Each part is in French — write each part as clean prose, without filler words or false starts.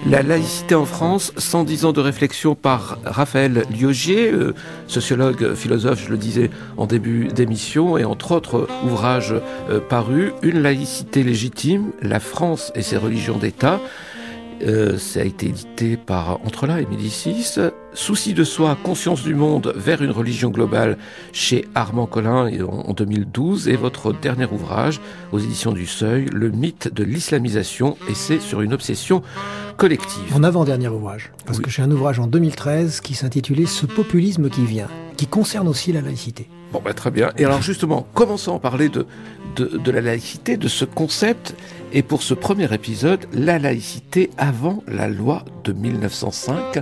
La laïcité en France, 110 ans de réflexion par Raphaël Liogier, sociologue, philosophe, je le disais en début d'émission, et entre autres ouvrages parus. Une laïcité légitime, la France et ses religions d'État. Ça a été édité par Entrelacs et Médicis. Souci de soi, conscience du monde vers une religion globale chez Armand Collin en 2012. Et votre dernier ouvrage aux éditions du Seuil, Le mythe de l'islamisation, essai sur une obsession collective. Mon avant-dernier ouvrage, parce Oui. que j'ai un ouvrage en 2013 qui s'intitulait « Ce populisme qui vient », qui concerne aussi la laïcité. Bon, très bien. Et alors justement, commençons à parler de la laïcité, de ce concept. Et pour ce premier épisode, la laïcité avant la loi de 1905.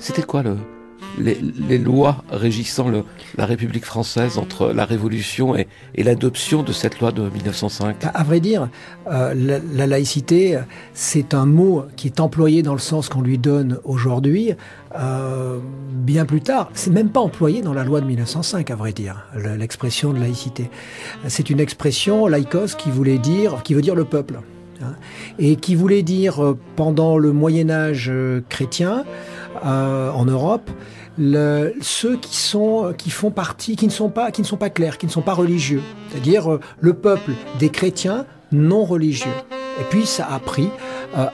C'était quoi les lois régissant la République française entre la Révolution et l'adoption de cette loi de 1905 ? À vrai dire, la laïcité, c'est un mot qui est employé dans le sens qu'on lui donne aujourd'hui, bien plus tard. C'est même pas employé dans la loi de 1905, à vrai dire, l'expression de laïcité. C'est une expression, laïkos, qui veut dire le peuple. Et qui voulait dire, pendant le Moyen-Âge chrétien, en Europe, ceux qui font partie, qui ne sont pas clercs, qui ne sont pas religieux, c'est-à-dire le peuple des chrétiens non religieux. Et puis ça a pris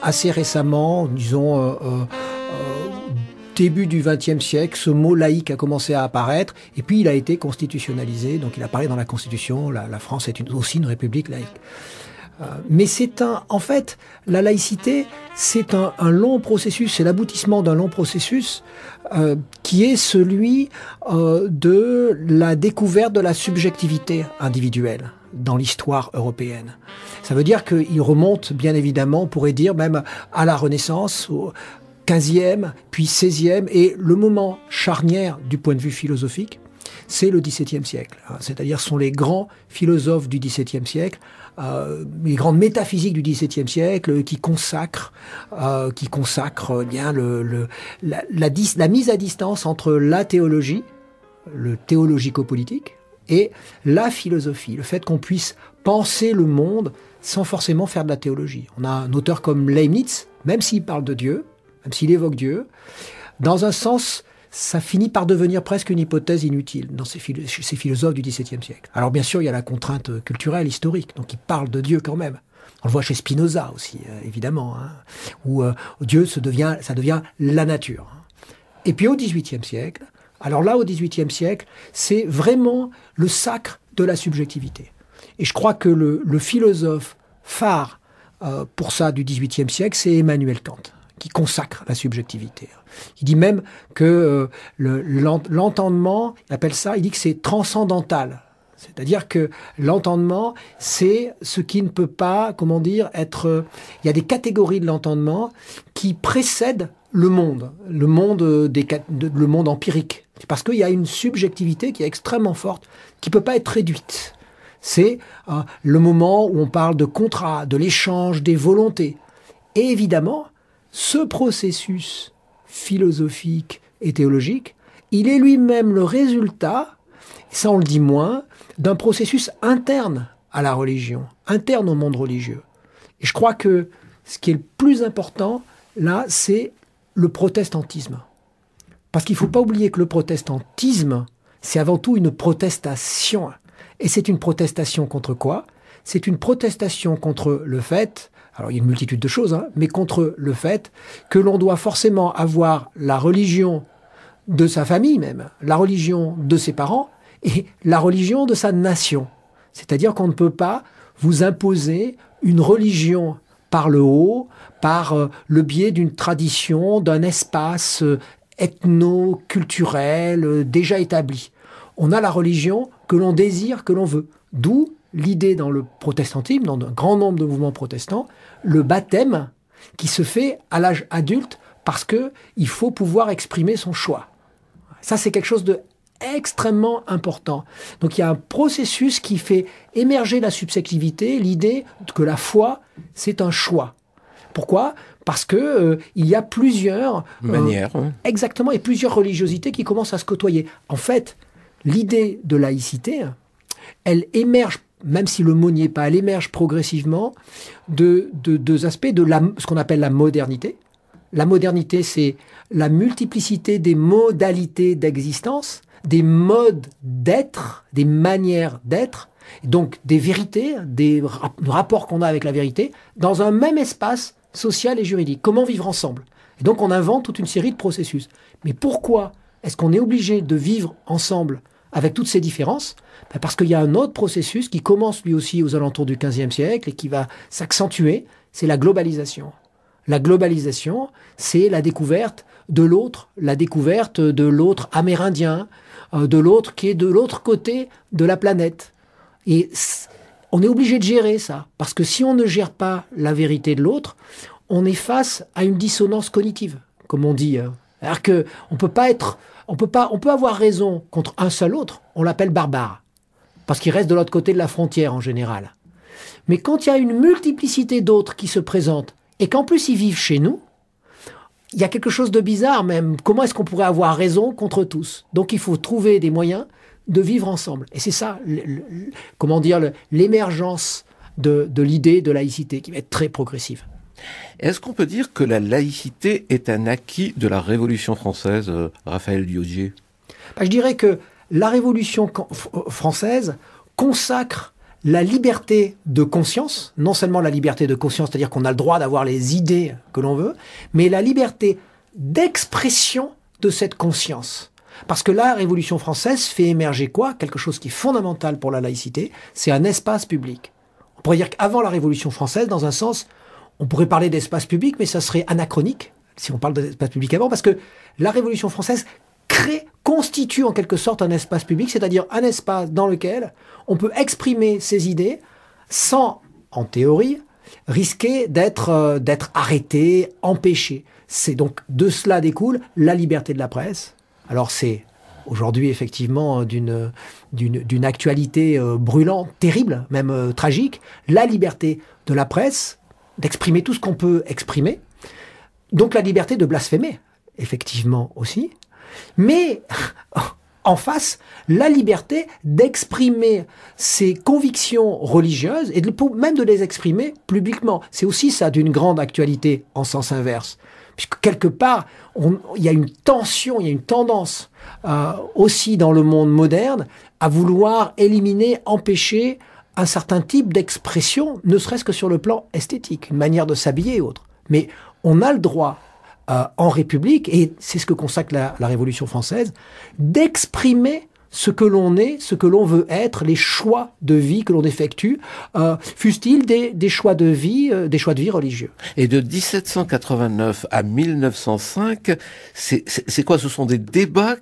assez récemment, disons début du XXe siècle, ce mot laïque a commencé à apparaître, et puis il a été constitutionnalisé, donc il apparaît dans la Constitution. La France est aussi une république laïque. Mais en fait, la laïcité, c'est un long processus, c'est l'aboutissement d'un long processus qui est celui de la découverte de la subjectivité individuelle dans l'histoire européenne. Ça veut dire qu'il remonte, bien évidemment, on pourrait dire même à la Renaissance, au XVe, puis XVIe, et le moment charnière du point de vue philosophique, c'est le XVIIe siècle. C'est-à-dire, ce sont les grands philosophes du XVIIe siècle, les grandes métaphysiques du XVIIe siècle qui consacrent bien la mise à distance entre la théologie, le théologico-politique, et la philosophie, le fait qu'on puisse penser le monde sans forcément faire de la théologie. On a un auteur comme Leibniz, même s'il parle de Dieu, même s'il évoque Dieu, dans un sens, ça finit par devenir presque une hypothèse inutile dans ces philosophes du XVIIe siècle. Alors bien sûr, il y a la contrainte culturelle, historique, donc ils parlent de Dieu quand même. On le voit chez Spinoza aussi, évidemment, où Dieu, ça devient la nature. Et puis au XVIIIe siècle, alors là, au XVIIIe siècle, c'est vraiment le sacre de la subjectivité. Et je crois que le philosophe phare pour ça du XVIIIe siècle, c'est Emmanuel Kant, qui consacre la subjectivité. Il dit même que l'entendement, il dit que c'est transcendantal. C'est-à-dire que l'entendement, c'est ce qui ne peut pas, être... Il y a des catégories de l'entendement qui précèdent le monde empirique. C'est parce qu'il y a une subjectivité qui est extrêmement forte, qui ne peut pas être réduite. C'est le moment où on parle de contrat, de l'échange, des volontés. Et évidemment, ce processus philosophique et théologique, il est lui-même le résultat, et ça on le dit moins, d'un processus interne à la religion, interne au monde religieux. Et je crois que ce qui est le plus important, là, c'est le protestantisme. Parce qu'il ne faut pas oublier que le protestantisme, c'est avant tout une protestation. Et c'est une protestation contre quoi ? C'est une protestation contre le fait... Alors il y a une multitude de choses, mais contre le fait que l'on doit forcément avoir la religion de sa famille même, la religion de ses parents et la religion de sa nation. C'est-à-dire qu'on ne peut pas vous imposer une religion par le haut, par le biais d'une tradition, d'un espace ethno-culturel déjà établi. On a la religion que l'on désire, que l'on veut. D'où l'idée dans le protestantisme, dans un grand nombre de mouvements protestants, le baptême qui se fait à l'âge adulte parce qu'il faut pouvoir exprimer son choix. Ça, c'est quelque chose d'extrêmement important. Donc il y a un processus qui fait émerger la subjectivité, l'idée que la foi, c'est un choix. Pourquoi ? Parce que il y a plusieurs manières. Exactement, et plusieurs religiosités qui commencent à se côtoyer. En fait, l'idée de laïcité, elle émerge même si le mot n'y est pas, elle émerge progressivement de deux aspects, ce qu'on appelle la modernité. La modernité, c'est la multiplicité des modalités d'existence, des modes d'être, des manières d'être, donc des vérités, des rapports qu'on a avec la vérité, dans un même espace social et juridique. Comment vivre ensemble? Et donc on invente toute une série de processus. Mais pourquoi est-ce qu'on est obligé de vivre ensemble avec toutes ces différences? Parce qu'il y a un autre processus qui commence lui aussi aux alentours du XVe siècle et qui va s'accentuer, c'est la globalisation. La globalisation, c'est la découverte de l'autre amérindien, de l'autre qui est de l'autre côté de la planète. Et on est obligé de gérer ça, parce que si on ne gère pas la vérité de l'autre, on est face à une dissonance cognitive, comme on dit. Alors que on peut avoir raison contre un seul autre, on l'appelle barbare, parce qu'il reste de l'autre côté de la frontière en général. Mais quand il y a une multiplicité d'autres qui se présentent, et qu'en plus ils vivent chez nous, il y a quelque chose de bizarre même. Comment est-ce qu'on pourrait avoir raison contre tous? Donc il faut trouver des moyens de vivre ensemble. Et c'est ça, l'émergence de l'idée de laïcité qui va être très progressive. Est-ce qu'on peut dire que la laïcité est un acquis de la Révolution française, Raphaël Liogier? Je dirais que la Révolution française consacre la liberté de conscience, non seulement la liberté de conscience, c'est-à-dire qu'on a le droit d'avoir les idées que l'on veut, mais la liberté d'expression de cette conscience. Parce que la Révolution française fait émerger quoi? Quelque chose qui est fondamental pour la laïcité, c'est un espace public. On pourrait dire qu'avant la Révolution française, dans un sens, on pourrait parler d'espace public, mais ça serait anachronique, si on parle d'espace public avant, parce que la Révolution française constitue en quelque sorte un espace public, c'est-à-dire un espace dans lequel on peut exprimer ses idées sans, en théorie, risquer d'être arrêté, empêché. C'est donc de cela découle la liberté de la presse. Alors c'est aujourd'hui effectivement d'une actualité brûlante, terrible, même tragique, la liberté de la presse d'exprimer tout ce qu'on peut exprimer, donc la liberté de blasphémer, effectivement aussi, mais en face, la liberté d'exprimer ses convictions religieuses et même de les exprimer publiquement. C'est aussi ça d'une grande actualité en sens inverse. Puisque quelque part, il y a une tension, il y a une tendance aussi dans le monde moderne à vouloir éliminer, empêcher un certain type d'expression, ne serait-ce que sur le plan esthétique, une manière de s'habiller et autres. Mais on a le droit, en République, et c'est ce que consacre la Révolution française, d'exprimer ce que l'on est, ce que l'on veut être, les choix de vie que l'on effectue, fussent-ils des choix de vie religieux. Et de 1789 à 1905, c'est quoi? Ce sont des débats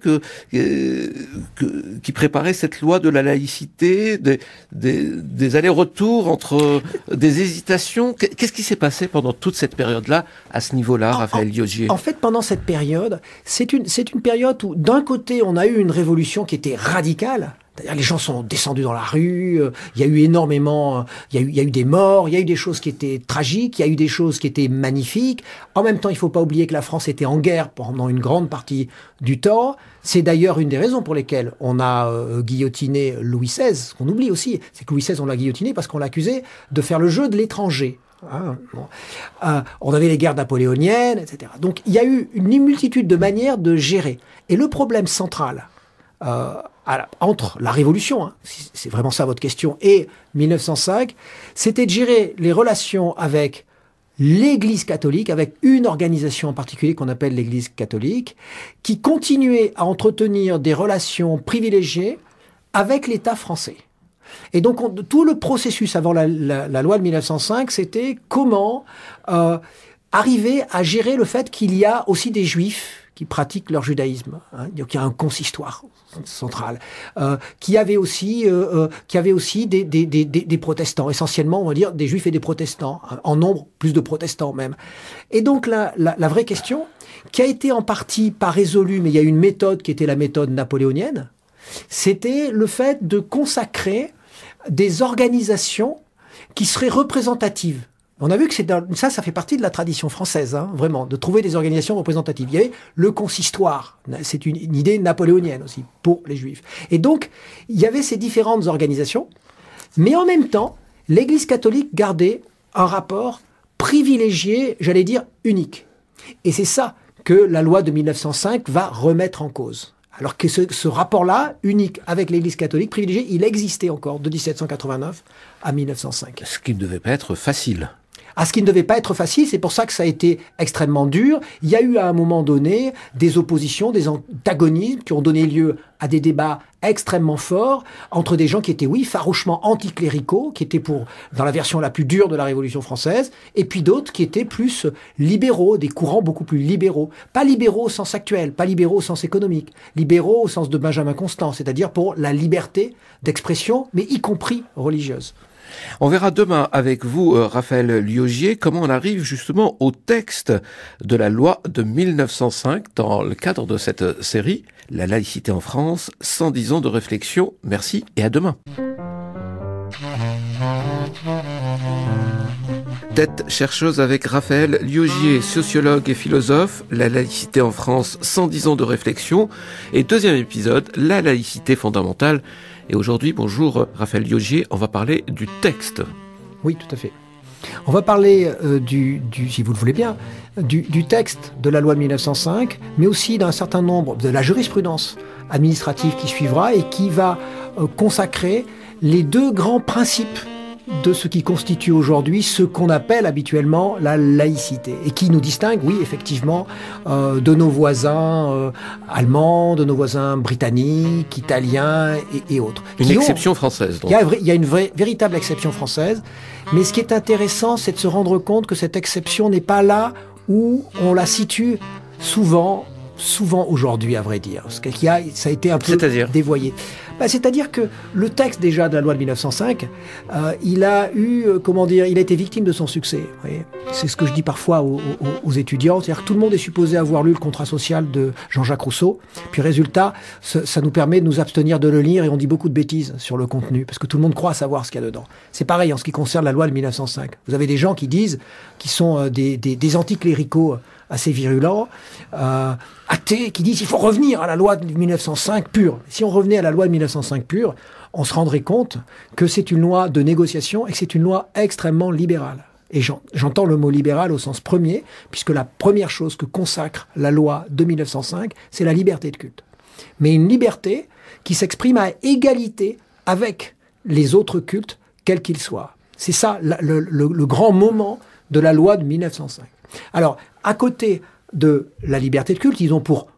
qui préparaient cette loi de la laïcité, des allers-retours entre des hésitations. Qu'est-ce qui s'est passé pendant toute cette période-là, à ce niveau-là, Raphaël Liogier? En fait, pendant cette période, c'est une période où, d'un côté, on a eu une révolution qui était radicale. C'est-à-dire les gens sont descendus dans la rue, il y a eu énormément, il y a eu des morts, il y a eu des choses qui étaient tragiques, il y a eu des choses qui étaient magnifiques. En même temps, il ne faut pas oublier que la France était en guerre pendant une grande partie du temps. C'est d'ailleurs une des raisons pour lesquelles on a guillotiné Louis XVI. Ce qu'on oublie aussi, c'est que Louis XVI, on l'a guillotiné parce qu'on l'accusait de faire le jeu de l'étranger. On avait les guerres napoléoniennes, etc. Donc il y a eu une multitude de manières de gérer. Et le problème central entre la Révolution, c'est vraiment ça votre question, et 1905, c'était de gérer les relations avec l'Église catholique, avec une organisation en particulier qu'on appelle l'Église catholique, qui continuait à entretenir des relations privilégiées avec l'État français. Et donc tout le processus avant la loi de 1905, c'était comment arriver à gérer le fait qu'il y a aussi des juifs qui pratiquent leur judaïsme. Donc il y a un consistoire central qui avait aussi des protestants, essentiellement on va dire des juifs et des protestants, en nombre plus de protestants même. Et donc la vraie question, qui a été en partie pas résolue, mais il y a une méthode qui était la méthode napoléonienne, c'était le fait de consacrer des organisations qui seraient représentatives. On a vu que ça fait partie de la tradition française, vraiment, de trouver des organisations représentatives. Il y avait le consistoire, c'est une idée napoléonienne aussi, pour les Juifs. Et donc, il y avait ces différentes organisations Mais en même temps, l'Église catholique gardait un rapport privilégié, j'allais dire unique. Et c'est ça que la loi de 1905 va remettre en cause. Alors que ce rapport-là, unique avec l'Église catholique privilégiée, il existait encore de 1789 à 1905. Ce qui ne devait pas être facile. À ce qui ne devait pas être facile, c'est pour ça que ça a été extrêmement dur. Il y a eu à un moment donné des oppositions, des antagonismes qui ont donné lieu à des débats extrêmement forts entre des gens qui étaient, oui, farouchement anticléricaux, qui étaient dans la version la plus dure de la Révolution française, et puis d'autres qui étaient plus libéraux, des courants beaucoup plus libéraux. Pas libéraux au sens actuel, pas libéraux au sens économique, libéraux au sens de Benjamin Constant, c'est-à-dire pour la liberté d'expression, mais y compris religieuse. On verra demain avec vous, Raphaël Liogier, comment on arrive justement au texte de la loi de 1905 dans le cadre de cette série, La laïcité en France, 110 ans de réflexion. Merci et à demain. Tête chercheuse avec Raphaël Liogier, sociologue et philosophe, La laïcité en France, 110 ans de réflexion. Et deuxième épisode, La laïcité fondamentale. Et aujourd'hui, bonjour Raphaël Liogier, on va parler du texte. Oui, tout à fait. On va parler si vous le voulez bien, du texte de la loi de 1905, mais aussi d'un certain nombre de la jurisprudence administrative qui suivra et qui va consacrer les deux grands principes de ce qui constitue aujourd'hui ce qu'on appelle habituellement la laïcité et qui nous distingue, oui, effectivement, de nos voisins allemands, de nos voisins britanniques, italiens et autres. Une exception française. Donc. Il y a une véritable exception française, mais ce qui est intéressant, c'est de se rendre compte que cette exception n'est pas là où on la situe souvent aujourd'hui, à vrai dire. Parce que ça a été un peu dévoyé. C'est-à-dire que le texte déjà de la loi de 1905, il a été victime de son succès. C'est ce que je dis parfois aux étudiants, c'est-à-dire que tout le monde est supposé avoir lu le contrat social de Jean-Jacques Rousseau, puis résultat, ça nous permet de nous abstenir de le lire et on dit beaucoup de bêtises sur le contenu, parce que tout le monde croit savoir ce qu'il y a dedans. C'est pareil en ce qui concerne la loi de 1905. Vous avez des gens qui sont des anticléricaux assez virulents, athées, qui disent qu'il faut revenir à la loi de 1905 pure. Si on revenait à la loi de 1905 pure, on se rendrait compte que c'est une loi de négociation et que c'est une loi extrêmement libérale. Et j'entends le mot libéral au sens premier, puisque la première chose que consacre la loi de 1905, c'est la liberté de culte. Mais une liberté qui s'exprime à égalité avec les autres cultes, quels qu'ils soient. C'est ça le grand moment de la loi de 1905. Alors, à côté de la liberté de culte, disons pour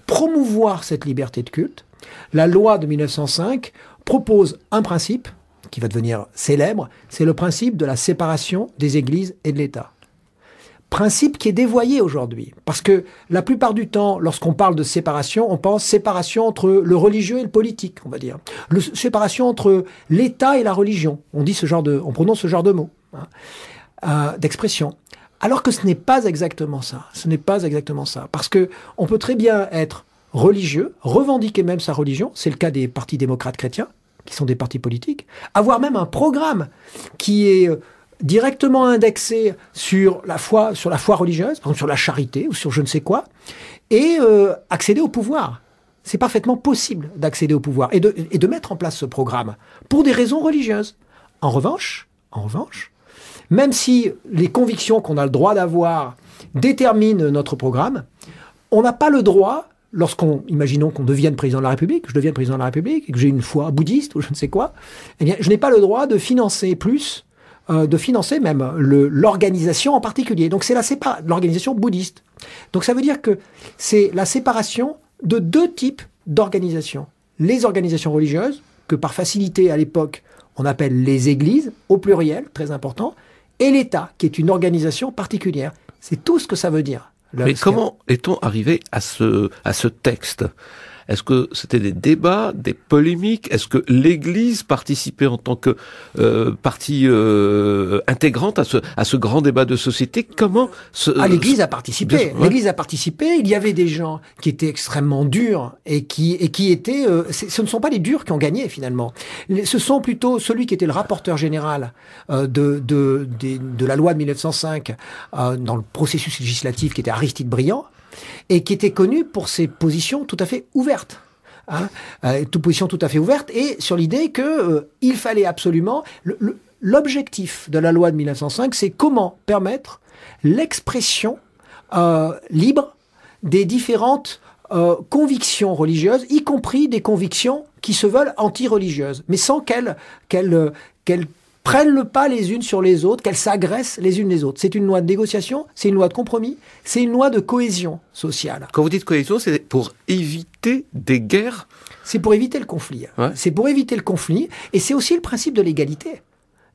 promouvoir cette liberté de culte, la loi de 1905 propose un principe qui va devenir célèbre, c'est le principe de la séparation des églises et de l'État. Principe qui est dévoyé aujourd'hui, parce que la plupart du temps, lorsqu'on parle de séparation, on pense séparation entre le religieux et le politique, on va dire. Séparation entre l'État et la religion. On prononce ce genre de mots, d'expression. Alors que ce n'est pas exactement ça. Ce n'est pas exactement ça. Parce que on peut très bien être religieux, revendiquer même sa religion, c'est le cas des partis démocrates chrétiens, qui sont des partis politiques, avoir même un programme qui est directement indexé sur la foi religieuse, par exemple sur la charité ou sur je ne sais quoi, et accéder au pouvoir. C'est parfaitement possible d'accéder au pouvoir et de mettre en place ce programme pour des raisons religieuses. En revanche, même si les convictions qu'on a le droit d'avoir déterminent notre programme, on n'a pas le droit, imaginons qu'on devienne président de la République, je devienne président de la République, et que j'ai une foi bouddhiste ou je ne sais quoi, eh bien, je n'ai pas le droit de financer même l'organisation en particulier. Donc c'est l'organisation bouddhiste. Donc ça veut dire que c'est la séparation de deux types d'organisations. Les organisations religieuses, que par facilité à l'époque on appelle les églises, au pluriel, très important, et l'État, qui est une organisation particulière. C'est tout ce que ça veut dire. Mais comment est-on arrivé à ce texte ? Est-ce que c'était des débats, des polémiques ? Est-ce que l'Église participait en tant que partie intégrante à ce grand débat de société ? Comment l'Église a participé. Ouais. L'Église a participé. Il y avait des gens qui étaient extrêmement durs et qui étaient. Ce ne sont pas les durs qui ont gagné finalement. Ce sont plutôt celui qui était le rapporteur général de la loi de 1905 dans le processus législatif, qui était Aristide Briand, et qui était connu pour ses positions tout à fait ouvertes. toute position tout à fait ouverte, et sur l'idée que il fallait absolument... L'objectif de la loi de 1905, c'est comment permettre l'expression libre des différentes convictions religieuses, y compris des convictions qui se veulent anti-religieuses, mais sans qu'elles prennent le pas les unes sur les autres, qu'elles s'agressent les unes les autres. C'est une loi de négociation, c'est une loi de compromis, c'est une loi de cohésion sociale. Quand vous dites cohésion, c'est pour éviter des guerres? C'est pour éviter le conflit. Ouais. C'est pour éviter le conflit, et c'est aussi le principe de l'égalité.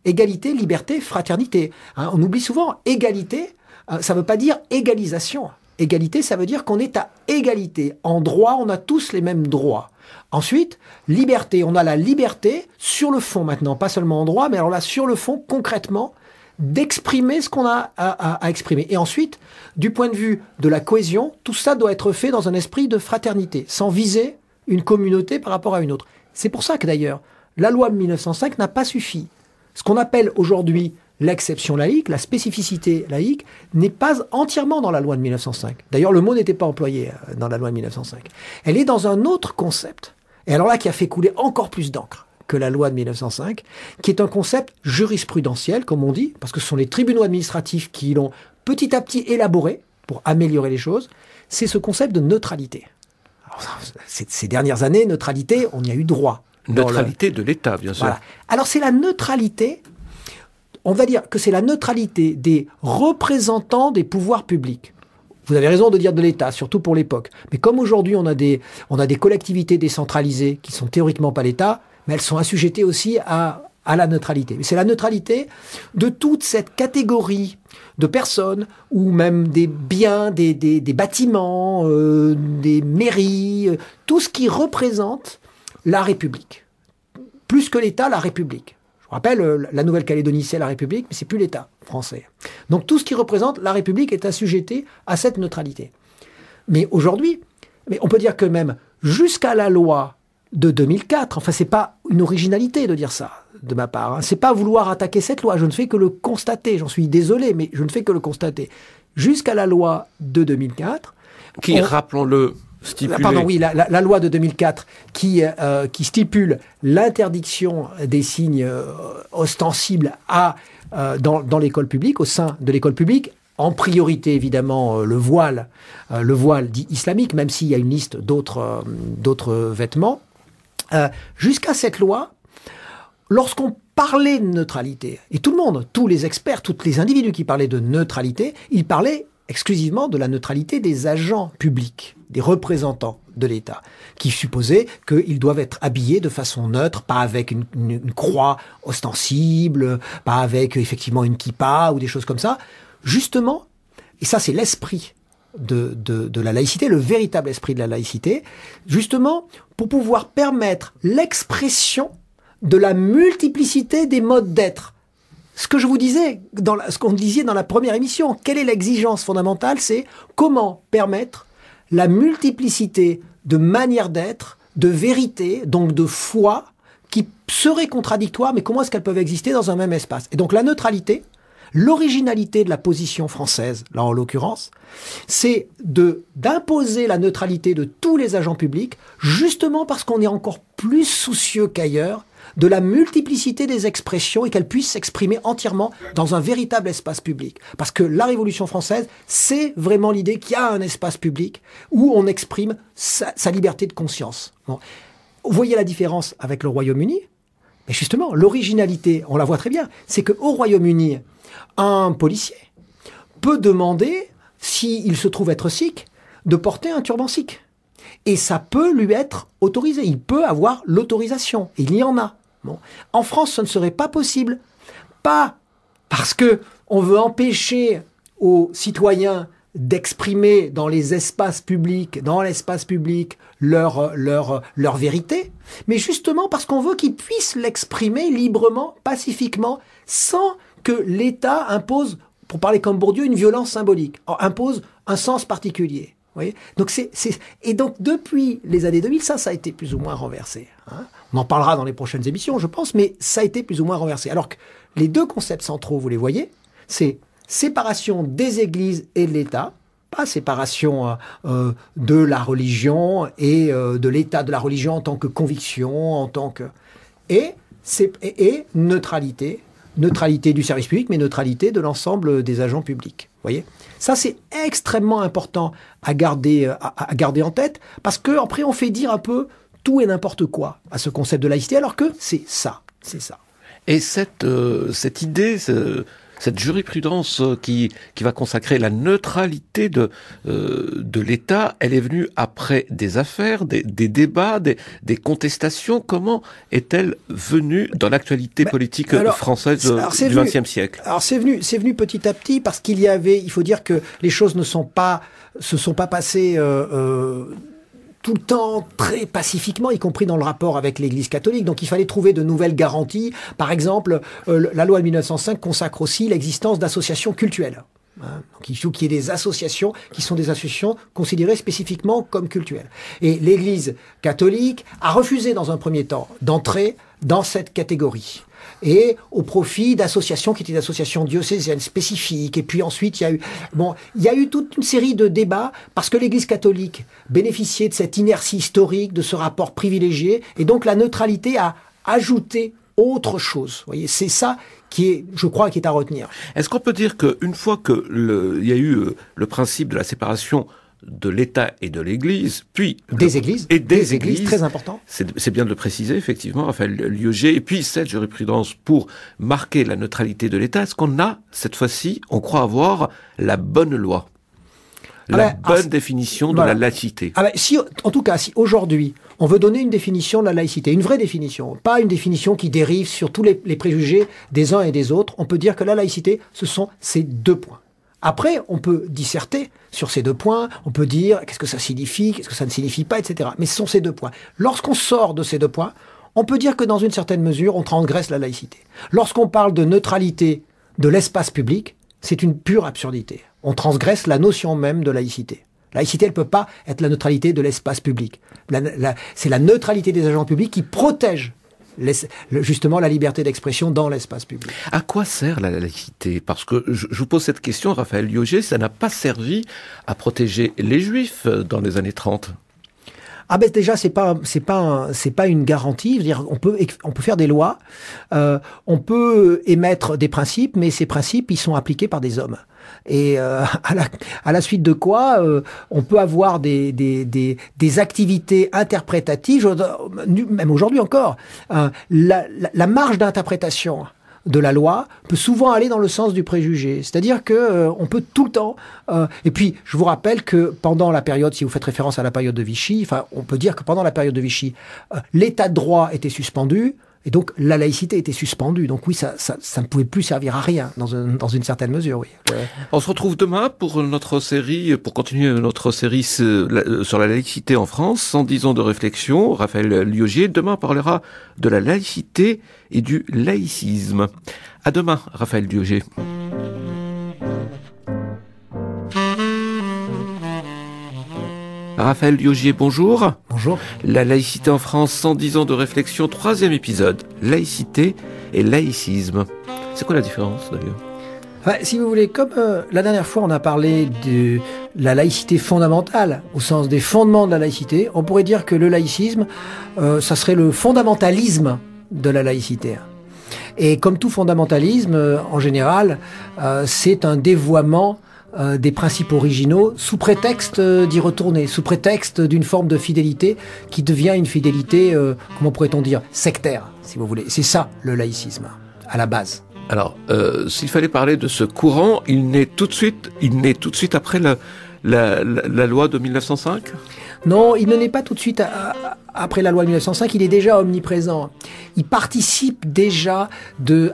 Égalité, liberté, fraternité. On oublie souvent égalité, ça ne veut pas dire égalisation. Égalité, ça veut dire qu'on est à égalité. En droit, on a tous les mêmes droits. Ensuite, liberté. On a la liberté sur le fond maintenant, pas seulement en droit, mais alors là, sur le fond, concrètement, d'exprimer ce qu'on a à exprimer. Et ensuite, du point de vue de la cohésion, tout ça doit être fait dans un esprit de fraternité, sans viser une communauté par rapport à une autre. C'est pour ça que d'ailleurs, la loi de 1905 n'a pas suffi. Ce qu'on appelle aujourd'hui l'exception laïque, la spécificité laïque, n'est pas entièrement dans la loi de 1905. D'ailleurs, le mot n'était pas employé dans la loi de 1905. Elle est dans un autre concept, et alors là, qui a fait couler encore plus d'encre que la loi de 1905, qui est un concept jurisprudentiel, comme on dit, parce que ce sont les tribunaux administratifs qui l'ont petit à petit élaboré pour améliorer les choses. C'est ce concept de neutralité. Alors, ces dernières années, neutralité, on y a eu droit. Neutralité de l'État, bien sûr. Voilà. Alors c'est la neutralité, on va dire que c'est la neutralité des représentants des pouvoirs publics. Vous avez raison de dire de l'État, surtout pour l'époque. Mais comme aujourd'hui on a des collectivités décentralisées qui sont théoriquement pas l'État, mais elles sont assujettées aussi à la neutralité. Mais c'est la neutralité de toute cette catégorie de personnes, ou même des biens, des bâtiments, des mairies, tout ce qui représente la République. Plus que l'État, la République. Je vous rappelle, la Nouvelle-Calédonie, c'est la République, mais c'est plus l'État français. Donc tout ce qui représente la République est assujetti à cette neutralité. Mais aujourd'hui, on peut dire que même jusqu'à la loi de 2004, enfin c'est pas une originalité de dire ça de ma part, c'est pas vouloir attaquer cette loi, je ne fais que le constater, j'en suis désolé, mais je ne fais que le constater. Jusqu'à la loi de 2004... Qui, rappelons-le, stipulé. Pardon, oui, la loi de 2004 qui stipule l'interdiction des signes ostensibles dans l'école publique, au sein de l'école publique, en priorité évidemment le voile dit islamique, même s'il y a une liste d'autres vêtements. Jusqu'à cette loi, lorsqu'on parlait de neutralité, et tout le monde, tous les experts, tous les individus qui parlaient de neutralité, ils parlaient exclusivement de la neutralité des agents publics, des représentants de l'État, qui supposaient qu'ils doivent être habillés de façon neutre, pas avec une croix ostensible, pas avec effectivement une kippa ou des choses comme ça. Justement, et ça c'est l'esprit de la laïcité, le véritable esprit de la laïcité, justement pour pouvoir permettre l'expression de la multiplicité des modes d'être. Ce que je vous disais, ce qu'on disait dans la première émission, quelle est l'exigence fondamentale? C'est comment permettre la multiplicité de manières d'être, de vérité, donc de foi, qui seraient contradictoires, mais comment est-ce qu'elles peuvent exister dans un même espace? Et donc la neutralité, l'originalité de la position française, là en l'occurrence, c'est d'imposer la neutralité de tous les agents publics, justement parce qu'on est encore plus soucieux qu'ailleurs de la multiplicité des expressions et qu'elles puissent s'exprimer entièrement dans un véritable espace public. Parce que la Révolution française, c'est vraiment l'idée qu'il y a un espace public où on exprime sa liberté de conscience. Bon. Vous voyez la différence avec le Royaume-Uni? Mais justement, l'originalité, on la voit très bien, c'est qu'au Royaume-Uni, un policier peut demander, s'il se trouve être sikh, de porter un turban sikh. Et ça peut lui être autorisé. Il peut avoir l'autorisation. Il y en a. Bon. En France, ce ne serait pas possible. Pas parce que on veut empêcher aux citoyens d'exprimer dans les espaces publics, leur vérité, mais justement parce qu'on veut qu'ils puissent l'exprimer librement, pacifiquement, sans que l'État impose, pour parler comme Bourdieu, une violence symbolique, impose un sens particulier. Vous voyez, donc et donc depuis les années 2000, ça a été plus ou moins renversé. Hein. On en parlera dans les prochaines émissions, je pense, mais ça a été plus ou moins renversé. Alors que les deux concepts centraux, vous les voyez, c'est séparation des églises et de l'État, pas séparation de la religion et de l'état de la religion en tant que conviction, en tant que... Et neutralité du service public, mais neutralité de l'ensemble des agents publics. Vous voyez ? Ça, c'est extrêmement important à garder en tête, parce que après, on fait dire un peu tout et n'importe quoi à ce concept de laïcité, alors que c'est ça. Et cette idée, cette jurisprudence qui va consacrer la neutralité de l'État, elle est venue après des affaires, des débats, des contestations. Comment est-elle venue dans l'actualité politique française du XXe siècle? Alors c'est venu petit à petit, parce il faut dire que les choses se sont pas passées tout le temps très pacifiquement, y compris dans le rapport avec l'Église catholique. Donc il fallait trouver de nouvelles garanties. Par exemple, la loi de 1905 consacre aussi l'existence d'associations cultuelles. Donc il faut qu'il y ait des associations qui sont des associations considérées spécifiquement comme cultuelles. Et l'Église catholique a refusé dans un premier temps d'entrer dans cette catégorie, et au profit d'associations qui étaient des associations diocésaines spécifiques. Et puis ensuite, il y a eu toute une série de débats, parce que l'Église catholique bénéficiait de cette inertie historique, de ce rapport privilégié, et donc la neutralité a ajouté autre chose. Vous voyez, c'est ça je crois, qui est à retenir. Est-ce qu'on peut dire qu'une fois il y a eu le principe de la séparation de l'État et de l'Église, puis... Des églises, très important. C'est bien de le préciser, effectivement, Raphaël Lioger, et puis cette jurisprudence pour marquer la neutralité de l'État, est-ce qu'on a, cette fois-ci, on croit avoir la bonne loi, la bonne définition de la laïcité? En tout cas, si aujourd'hui, on veut donner une définition de la laïcité, une vraie définition, pas une définition qui dérive sur tous les préjugés des uns et des autres, on peut dire que la laïcité, ce sont ces 2 points. Après, on peut disserter sur ces 2 points, on peut dire qu'est-ce que ça signifie, qu'est-ce que ça ne signifie pas, etc. Mais ce sont ces 2 points. Lorsqu'on sort de ces 2 points, on peut dire que dans une certaine mesure, on transgresse la laïcité. Lorsqu'on parle de neutralité de l'espace public, c'est une pure absurdité. On transgresse la notion même de laïcité. Laïcité, elle ne peut pas être la neutralité de l'espace public. C'est la neutralité des agents publics qui protège justement la liberté d'expression dans l'espace public. À quoi sert la laïcité? Parce que je vous pose cette question, Raphaël Lioger, ça n'a pas servi à protéger les Juifs dans les années 30. Déjà, c'est pas une garantie. Je veux dire, on peut faire des lois, on peut émettre des principes, mais ces principes, ils sont appliqués par des hommes. Et à la suite de quoi, on peut avoir des activités interprétatives, même aujourd'hui encore. La marge d'interprétation de la loi peut souvent aller dans le sens du préjugé. C'est-à-dire que on peut tout le temps... et puis, je vous rappelle que pendant la période, si vous faites référence à la période de Vichy, on peut dire que pendant la période de Vichy, l'état de droit était suspendu, et donc la laïcité était suspendue. Donc oui, ça ne pouvait plus servir à rien, dans une certaine mesure, oui. On se retrouve demain pour continuer notre série sur la laïcité en France, 110 ans de réflexion. Raphaël Lioger, demain, parlera de la laïcité et du laïcisme. À demain, Raphaël Lioger. Raphaël Lioger, bonjour. Bonjour. La laïcité en France, 110 ans de réflexion, 3e épisode. Laïcité et laïcisme. C'est quoi la différence d'ailleurs? Si vous voulez, comme la dernière fois on a parlé de la laïcité fondamentale, au sens des fondements de la laïcité, on pourrait dire que le laïcisme, ça serait le fondamentalisme de la laïcité. Et comme tout fondamentalisme, en général, c'est un dévoiement des principes originaux sous prétexte d'y retourner, sous prétexte d'une forme de fidélité qui devient une fidélité, comment pourrait-on dire, sectaire, si vous voulez. C'est ça le laïcisme, à la base. Alors, s'il fallait parler de ce courant, il naît tout de suite après la loi de 1905 ? Non, il ne naît pas tout de suite après la loi de 1905, il est déjà omniprésent. Il participe déjà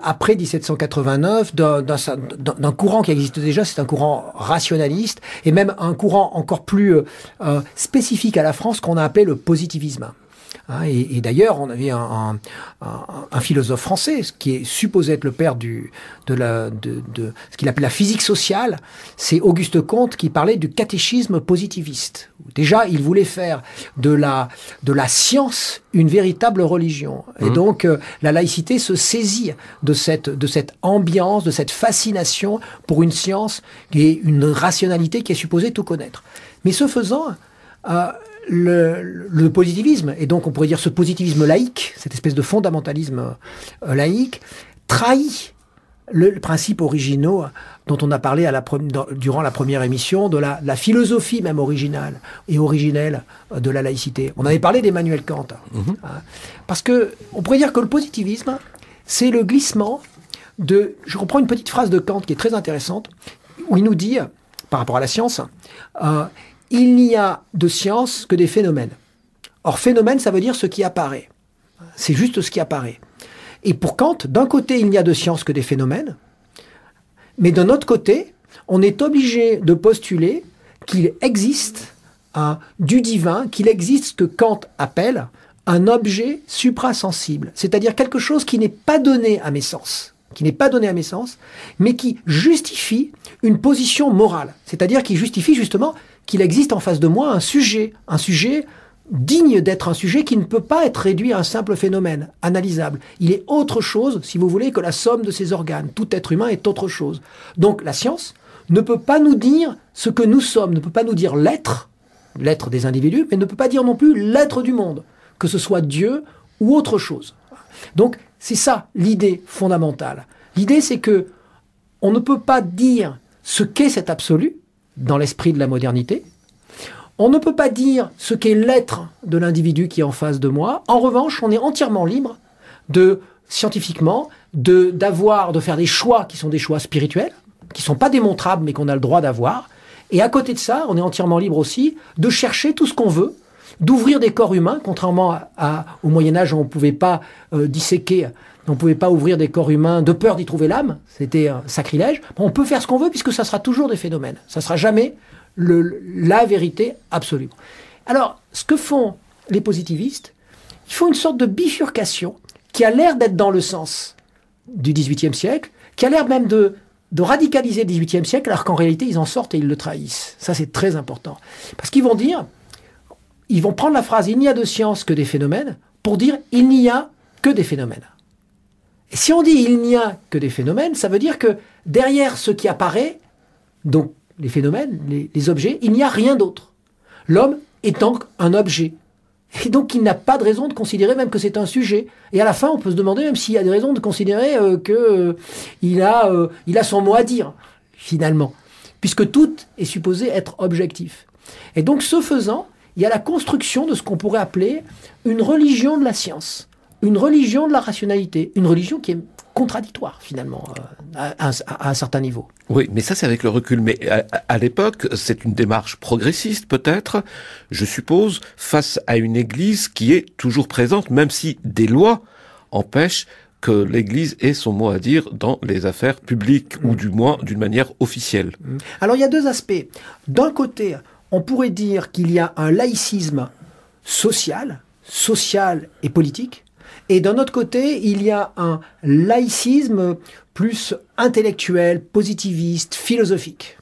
après 1789, d'un courant qui existe déjà, c'est un courant rationaliste, et même un courant encore plus spécifique à la France qu'on a appelé le positivisme. Et d'ailleurs, on avait un philosophe français qui est supposé être le père de ce qu'il appelle la physique sociale. C'est Auguste Comte qui parlait du catéchisme positiviste. Déjà, il voulait faire de la science une véritable religion. Et donc, la laïcité se saisit de cette ambiance, de cette fascination pour une science qui est une rationalité qui est supposée tout connaître. Mais ce faisant, le positivisme, et donc on pourrait dire ce positivisme laïque, cette espèce de fondamentalisme laïque, trahit le principe originaux dont on a parlé durant la première émission, de la philosophie même originale et originelle de la laïcité. On avait parlé d'Emmanuel Kant. Parce que on pourrait dire que le positivisme, c'est le glissement de... Je reprends une petite phrase de Kant qui est très intéressante, où il nous dit, par rapport à la science, il n'y a de science que des phénomènes. Or, phénomène, ça veut dire ce qui apparaît. C'est juste ce qui apparaît. Et pour Kant, d'un côté, il n'y a de science que des phénomènes, mais d'un autre côté, on est obligé de postuler qu'il existe du divin, qu'il existe ce que Kant appelle un objet suprasensible, c'est-à-dire quelque chose qui n'est pas donné à mes sens, mais qui justifie une position morale, c'est-à-dire qui justifie justement qu'il existe en face de moi un sujet digne d'être un sujet qui ne peut pas être réduit à un simple phénomène analysable. Il est autre chose, si vous voulez, que la somme de ses organes. Tout être humain est autre chose. Donc la science ne peut pas nous dire ce que nous sommes, ne peut pas nous dire l'être des individus, mais ne peut pas dire non plus l'être du monde, que ce soit Dieu ou autre chose. Donc c'est ça l'idée fondamentale. L'idée, c'est que on ne peut pas dire ce qu'est cet absolu dans l'esprit de la modernité. On ne peut pas dire ce qu'est l'être de l'individu qui est en face de moi. En revanche, on est entièrement libre scientifiquement, de faire des choix qui sont des choix spirituels, qui ne sont pas démontrables, mais qu'on a le droit d'avoir. Et à côté de ça, on est entièrement libre aussi de chercher tout ce qu'on veut, d'ouvrir des corps humains, contrairement au Moyen-Âge où on ne pouvait pas disséquer, on ne pouvait pas ouvrir des corps humains de peur d'y trouver l'âme, c'était un sacrilège. On peut faire ce qu'on veut puisque ça sera toujours des phénomènes. Ça ne sera jamais la vérité absolue. Alors, ce que font les positivistes, ils font une sorte de bifurcation qui a l'air d'être dans le sens du XVIIIe siècle, qui a l'air même de radicaliser le XVIIIe siècle, alors qu'en réalité, ils en sortent et ils le trahissent. Ça, c'est très important. Parce qu'ils vont prendre la phrase « il n'y a de science que des phénomènes » pour dire « il n'y a que des phénomènes ». Et si on dit « il n'y a que des phénomènes », ça veut dire que derrière ce qui apparaît, donc les phénomènes, les objets, il n'y a rien d'autre. L'homme étant un objet. Et donc, il n'a pas de raison de considérer même que c'est un sujet. Et à la fin, on peut se demander même s'il y a des raisons de considérer qu'il a son mot à dire, finalement. Puisque tout est supposé être objectif. Et donc, ce faisant, il y a la construction de ce qu'on pourrait appeler une religion de la science, une religion de la rationalité, une religion qui est contradictoire, finalement, à un certain niveau. Oui, mais ça, c'est avec le recul. Mais à l'époque, c'est une démarche progressiste, peut-être, je suppose, face à une Église qui est toujours présente, même si des lois empêchent que l'Église ait son mot à dire dans les affaires publiques, ou du moins d'une manière officielle. Alors, il y a deux aspects. D'un côté, on pourrait dire qu'il y a un laïcisme social et politique. Et d'un autre côté, il y a un laïcisme plus intellectuel, positiviste, philosophique.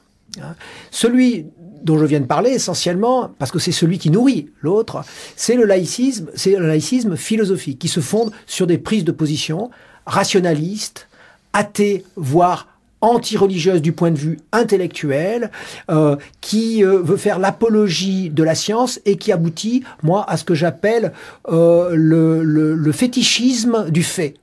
Celui dont je viens de parler essentiellement, parce que c'est celui qui nourrit l'autre, c'est le laïcisme philosophique, qui se fonde sur des prises de position rationalistes, athées, voire anti-religieuse du point de vue intellectuel, qui veut faire l'apologie de la science et qui aboutit, moi, à ce que j'appelle le fétichisme du fait.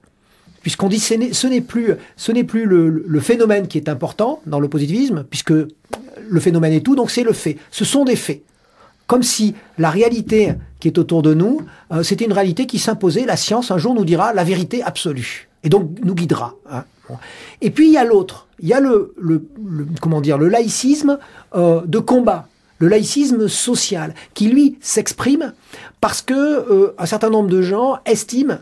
Puisqu'on dit ce n'est plus le phénomène qui est important dans le positivisme, puisque le phénomène est tout, donc c'est le fait. Ce sont des faits. Comme si la réalité qui est autour de nous, c'était une réalité qui s'imposait. La science, un jour, nous dira la vérité absolue. Et donc, nous guidera. Bon. Et puis, il y a l'autre. Il y a le laïcisme de combat. Le laïcisme social, qui, lui, s'exprime parce que un certain nombre de gens estiment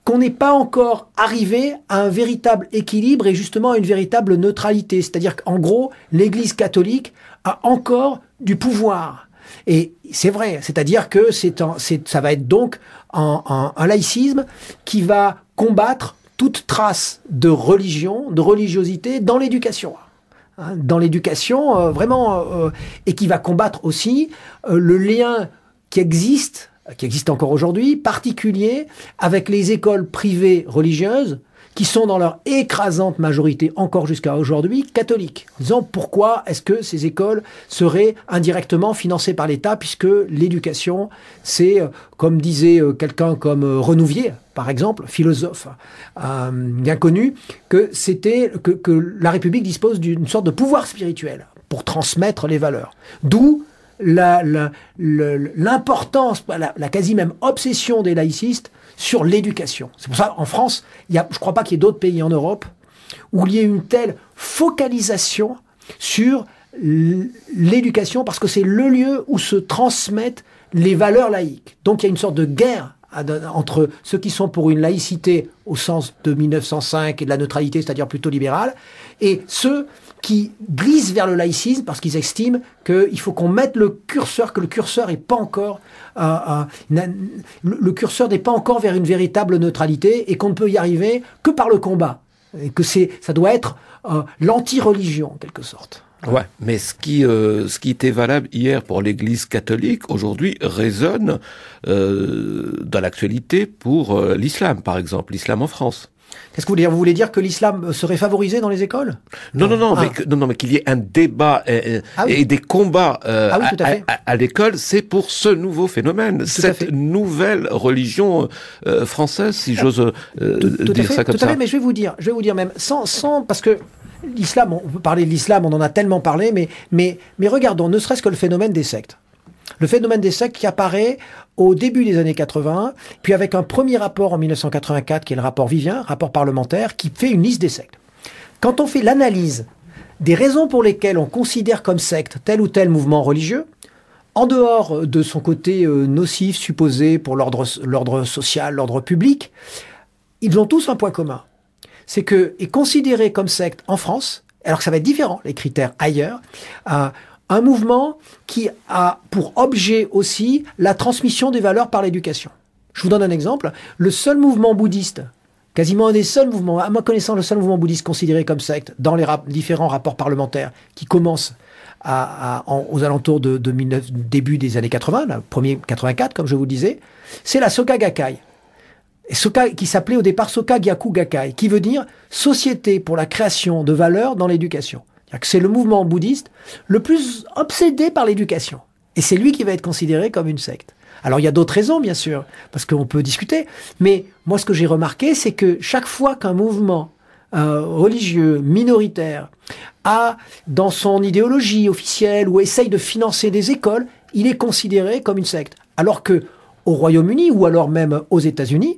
qu'on n'est pas encore arrivé à un véritable équilibre et justement à une véritable neutralité. C'est-à-dire qu'en gros, l'Église catholique a encore du pouvoir. Et c'est vrai, c'est-à-dire que ça va être donc un laïcisme qui va combattre toute trace de religion, de religiosité dans l'éducation. Dans l'éducation, et qui va combattre aussi le lien qui existe encore aujourd'hui, particulier avec les écoles privées religieuses, qui sont dans leur écrasante majorité, encore jusqu'à aujourd'hui, catholiques. En disant pourquoi est-ce que ces écoles seraient indirectement financées par l'État, puisque l'éducation, c'est, comme disait quelqu'un comme Renouvier, par exemple, philosophe bien connu, que la République dispose d'une sorte de pouvoir spirituel pour transmettre les valeurs. D'où l'importance, la quasi même obsession des laïcistes sur l'éducation. C'est pour ça, en France, je ne crois pas qu'il y ait d'autres pays en Europe où il y ait une telle focalisation sur l'éducation, parce que c'est le lieu où se transmettent les valeurs laïques. Donc il y a une sorte de guerre entre ceux qui sont pour une laïcité au sens de 1905 et de la neutralité, c'est-à-dire plutôt libérale, et ceux qui glissent vers le laïcisme parce qu'ils estiment qu'il faut qu'on mette le curseur, que le curseur n'est pas encore le curseur n'est pas encore vers une véritable neutralité et qu'on ne peut y arriver que par le combat, et que ça doit être l'anti-religion en quelque sorte. Ouais, mais ce qui était valable hier pour l'Église catholique, aujourd'hui résonne dans l'actualité pour l'islam, par exemple, l'islam en France. Qu'est-ce que vous voulez dire ? Vous voulez dire que l'islam serait favorisé dans les écoles ? Non, mais qu'il y ait un débat et des combats à l'école, c'est pour ce nouveau phénomène, cette nouvelle religion française, si j'ose dire ça comme ça. Tout à fait, mais je vais vous dire même, sans parce que l'islam, on peut parler de l'islam, on en a tellement parlé, mais regardons, ne serait-ce que le phénomène des sectes. Le phénomène des sectes qui apparaît au début des années 80, puis avec un premier rapport en 1984, qui est le rapport Vivien, rapport parlementaire, qui fait une liste des sectes. Quand on fait l'analyse des raisons pour lesquelles on considère comme secte tel ou tel mouvement religieux, en dehors de son côté nocif, supposé pour l'ordre social, l'ordre public, ils ont tous un point commun. C'est que est considéré comme secte en France, alors que ça va être différent, les critères ailleurs, un mouvement qui a pour objet aussi la transmission des valeurs par l'éducation. Je vous donne un exemple. Le seul mouvement bouddhiste, quasiment un des seuls mouvements, à ma connaissance, le seul mouvement bouddhiste considéré comme secte dans les différents rapports parlementaires qui commencent aux alentours de début des années 80, le premier 84, comme je vous le disais, c'est la Soka Gakkai. Soka, qui s'appelait au départ Soka Gyaku Gakkai, qui veut dire Société pour la création de valeurs dans l'éducation. C'est le mouvement bouddhiste le plus obsédé par l'éducation. Et c'est lui qui va être considéré comme une secte. Alors il y a d'autres raisons, bien sûr, parce qu'on peut discuter. Mais moi, ce que j'ai remarqué, c'est que chaque fois qu'un mouvement religieux, minoritaire, a dans son idéologie officielle ou essaye de financer des écoles, il est considéré comme une secte. Alors que au Royaume-Uni ou alors même aux États-Unis,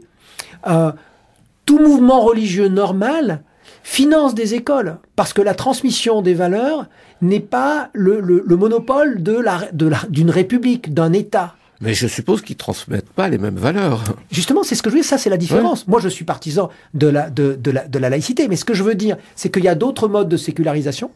tout mouvement religieux normal finance des écoles, parce que la transmission des valeurs n'est pas le monopole d'une république, d'un État. Mais je suppose qu'ils transmettent pas les mêmes valeurs. Justement, c'est ce que je veux dire, ça c'est la différence. Ouais. Moi je suis partisan de la laïcité, mais ce que je veux dire, c'est qu'il y a d'autres modes de sécularisation,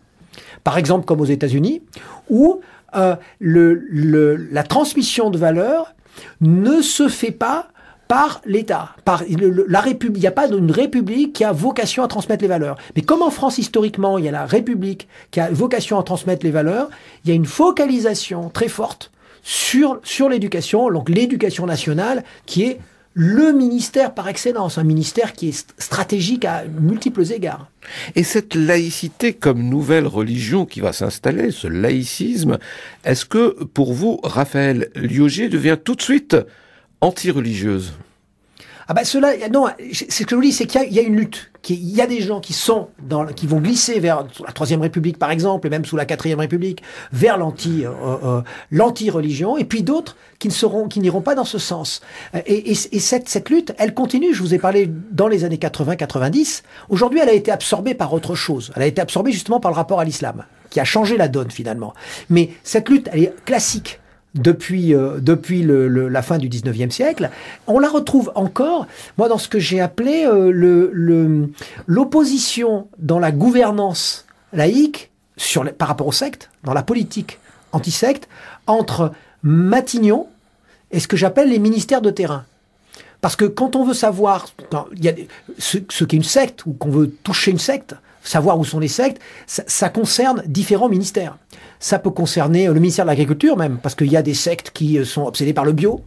par exemple comme aux États-Unis, où la transmission de valeurs ne se fait pas par l'État, par la République. Il n'y a pas une République qui a vocation à transmettre les valeurs. Mais comme en France, historiquement, il y a la République qui a vocation à transmettre les valeurs, il y a une focalisation très forte sur l'éducation, donc l'éducation nationale, qui est le ministère par excellence, un ministère qui est stratégique à multiples égards. Et cette laïcité comme nouvelle religion qui va s'installer, ce laïcisme, est-ce que pour vous, Raphaël Lioger devient tout de suite anti-religieuse? Ah ben non, c'est ce que je vous dis, c'est qu'il y a une lutte. Il y a des gens qui vont glisser vers la Troisième République, par exemple, et même sous la Quatrième République, vers l'anti-religion, et puis d'autres qui n'iront pas dans ce sens. Et cette lutte, elle continue. Je vous ai parlé dans les années 80-90. Aujourd'hui, elle a été absorbée par autre chose. Elle a été absorbée justement par le rapport à l'islam, qui a changé la donne finalement. Mais cette lutte, elle est classique. Depuis la fin du 19e siècle, on la retrouve encore, moi, dans ce que j'ai appelé l'opposition dans la gouvernance laïque par rapport aux sectes, dans la politique anti-secte entre Matignon et ce que j'appelle les ministères de terrain. Parce que quand on veut savoir ce qu'est une secte, ou qu'on veut toucher une secte, savoir où sont les sectes, ça concerne différents ministères. Ça peut concerner le ministère de l'Agriculture même, parce qu'il y a des sectes qui sont obsédées par le bio,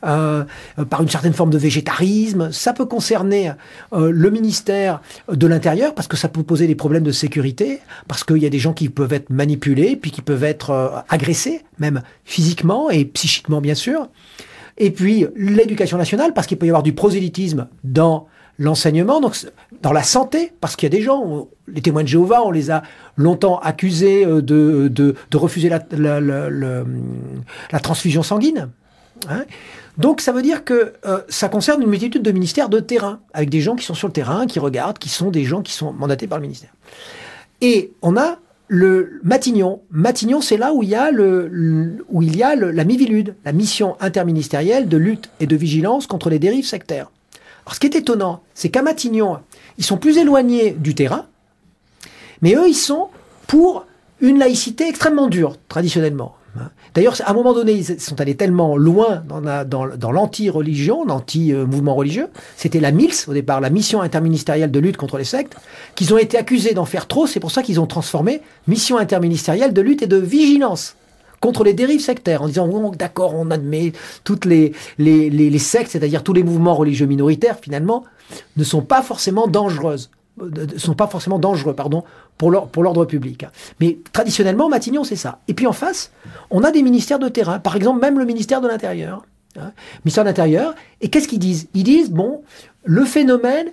par une certaine forme de végétarisme. Ça peut concerner le ministère de l'Intérieur, parce que ça peut poser des problèmes de sécurité, parce qu'il y a des gens qui peuvent être manipulés, puis qui peuvent être agressés, même physiquement et psychiquement bien sûr. Et puis l'éducation nationale, parce qu'il peut y avoir du prosélytisme dans l'enseignement, donc dans la santé, parce qu'il y a des gens, les témoins de Jéhovah, on les a longtemps accusés de refuser la transfusion sanguine. Hein. Donc ça veut dire que ça concerne une multitude de ministères de terrain, avec des gens qui sont sur le terrain, qui regardent, qui sont des gens qui sont mandatés par le ministère. Et on a le Matignon. Matignon, c'est là où il y a la MIVILUD, la mission interministérielle de lutte et de vigilance contre les dérives sectaires. Alors, ce qui est étonnant, c'est qu'à Matignon, ils sont plus éloignés du terrain, mais eux, ils sont pour une laïcité extrêmement dure, traditionnellement. D'ailleurs, à un moment donné, ils sont allés tellement loin dans l'anti-religion, l'anti-mouvement religieux, c'était la MILS, au départ, la mission interministérielle de lutte contre les sectes, qu'ils ont été accusés d'en faire trop, c'est pour ça qu'ils ont transformé mission interministérielle de lutte et de vigilance contre les dérives sectaires, en disant oh, d'accord, on admet toutes les sectes, c'est-à-dire tous les mouvements religieux minoritaires, finalement, ne sont pas forcément dangereux, pour l'ordre public. Mais traditionnellement, Matignon, c'est ça. Et puis en face, on a des ministères de terrain, par exemple même le ministère de l'Intérieur. Ministère de l'Intérieur, et qu'est-ce qu'ils disent? Ils disent, bon, le phénomène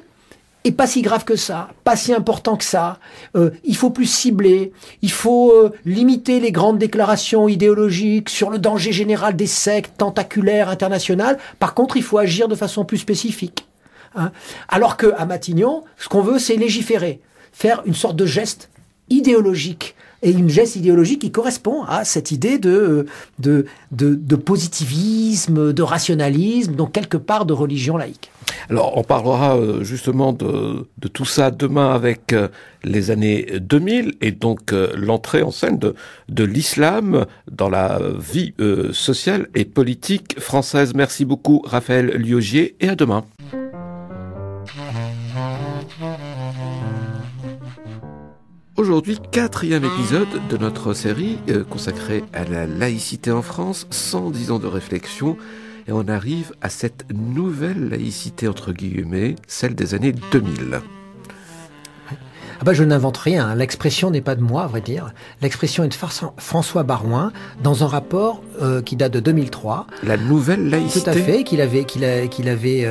est pas si grave que ça, pas si important que ça, il faut plus cibler, il faut limiter les grandes déclarations idéologiques sur le danger général des sectes tentaculaires internationales, par contre il faut agir de façon plus spécifique. Hein. Alors qu'à Matignon, ce qu'on veut c'est légiférer, faire une sorte de geste idéologique, et une geste idéologique qui correspond à cette idée de positivisme, de rationalisme, donc quelque part de religion laïque. Alors, on parlera justement de tout ça demain avec les années 2000 et donc l'entrée en scène de l'islam dans la vie sociale et politique française. Merci beaucoup, Raphaël Liogier, et à demain. Aujourd'hui, 4e épisode de notre série consacrée à la laïcité en France, 110 ans de réflexion. Et on arrive à cette nouvelle laïcité, entre guillemets, celle des années 2000. Ah bah je n'invente rien, l'expression n'est pas de moi, à vrai dire. L'expression est de François Baroin, dans un rapport qui date de 2003. La nouvelle laïcité. Tout à fait, qu'il avait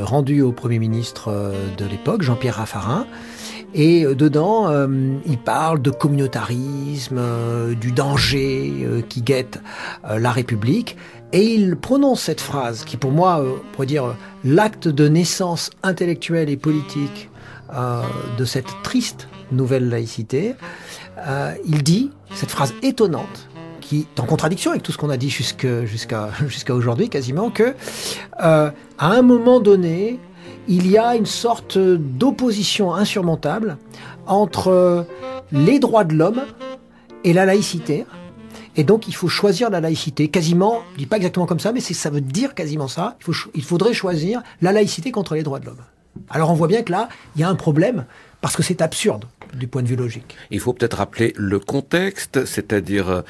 rendu au Premier ministre de l'époque, Jean-Pierre Raffarin. Et dedans, il parle de communautarisme, du danger qui guette la République. Et il prononce cette phrase qui, pour moi, pourrait dire l'acte de naissance intellectuelle et politique de cette triste nouvelle laïcité. Il dit, cette phrase étonnante, qui est en contradiction avec tout ce qu'on a dit jusqu'à aujourd'hui quasiment, que à un moment donné, il y a une sorte d'opposition insurmontable entre les droits de l'homme et la laïcité. Et donc, il faut choisir la laïcité. Quasiment, je ne dis pas exactement comme ça, mais ça veut dire quasiment ça. Il faudrait choisir la laïcité contre les droits de l'homme. Alors, on voit bien que là, il y a un problème, parce que c'est absurde, du point de vue logique. Il faut peut-être rappeler le contexte, c'est-à-dire...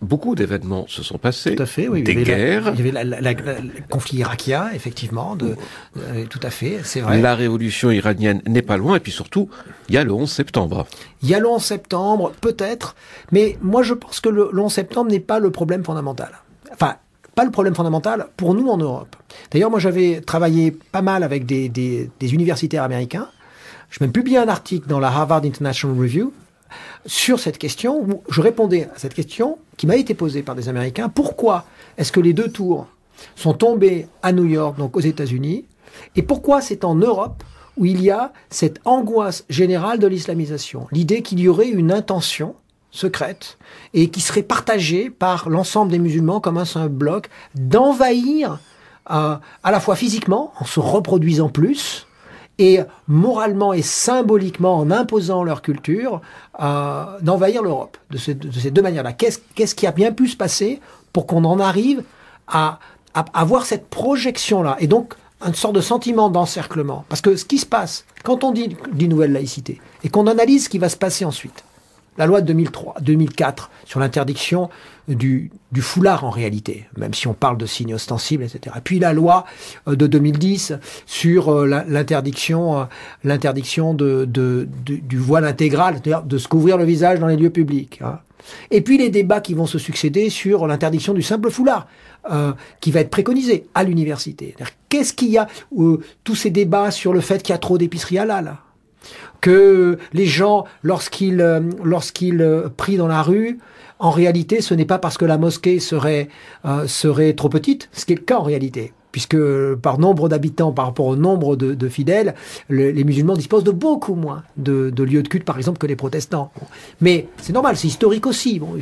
beaucoup d'événements se sont passés, tout à fait, oui. Des guerres. Il y avait le conflit irakien, effectivement, tout à fait, c'est vrai. La révolution iranienne n'est pas loin, et puis surtout, il y a le 11 septembre. Il y a le 11 septembre, peut-être, mais moi je pense que le 11 septembre n'est pas le problème fondamental. Enfin, pas le problème fondamental pour nous en Europe. D'ailleurs, moi j'avais travaillé pas mal avec des universitaires américains. Je même publié un article dans la Harvard International Review, sur cette question, où je répondais à cette question qui m'a été posée par des Américains. Pourquoi est-ce que les deux tours sont tombés à New York, donc aux États-Unis, et pourquoi c'est en Europe où il y a cette angoisse générale de l'islamisation, l'idée qu'il y aurait une intention secrète et qui serait partagée par l'ensemble des musulmans comme un seul bloc d'envahir à la fois physiquement, en se reproduisant plus, et moralement et symboliquement, en imposant leur culture, d'envahir l'Europe de ces deux manières-là. Qu'est-ce qui a bien pu se passer pour qu'on en arrive à avoir cette projection-là, et donc une sorte de sentiment d'encerclement. Parce que ce qui se passe, quand on dit nouvelle laïcité, et qu'on analyse ce qui va se passer ensuite, la loi de 2004 sur l'interdiction du foulard en réalité, même si on parle de signes ostensibles, etc. Puis la loi de 2010 sur l'interdiction du voile intégral, c'est-à-dire de se couvrir le visage dans les lieux publics. Hein. Et puis les débats qui vont se succéder sur l'interdiction du simple foulard, qui va être préconisé à l'université. Qu'est-ce qu'il y a tous ces débats sur le fait qu'il y a trop d'épiceries halal, que les gens, lorsqu'ils prient dans la rue, en réalité, ce n'est pas parce que la mosquée serait trop petite, ce qui est le cas en réalité, puisque par nombre d'habitants, par rapport au nombre de fidèles, les musulmans disposent de beaucoup moins de lieux de culte, par exemple, que les protestants. Bon. Mais c'est normal, c'est historique aussi. Bon,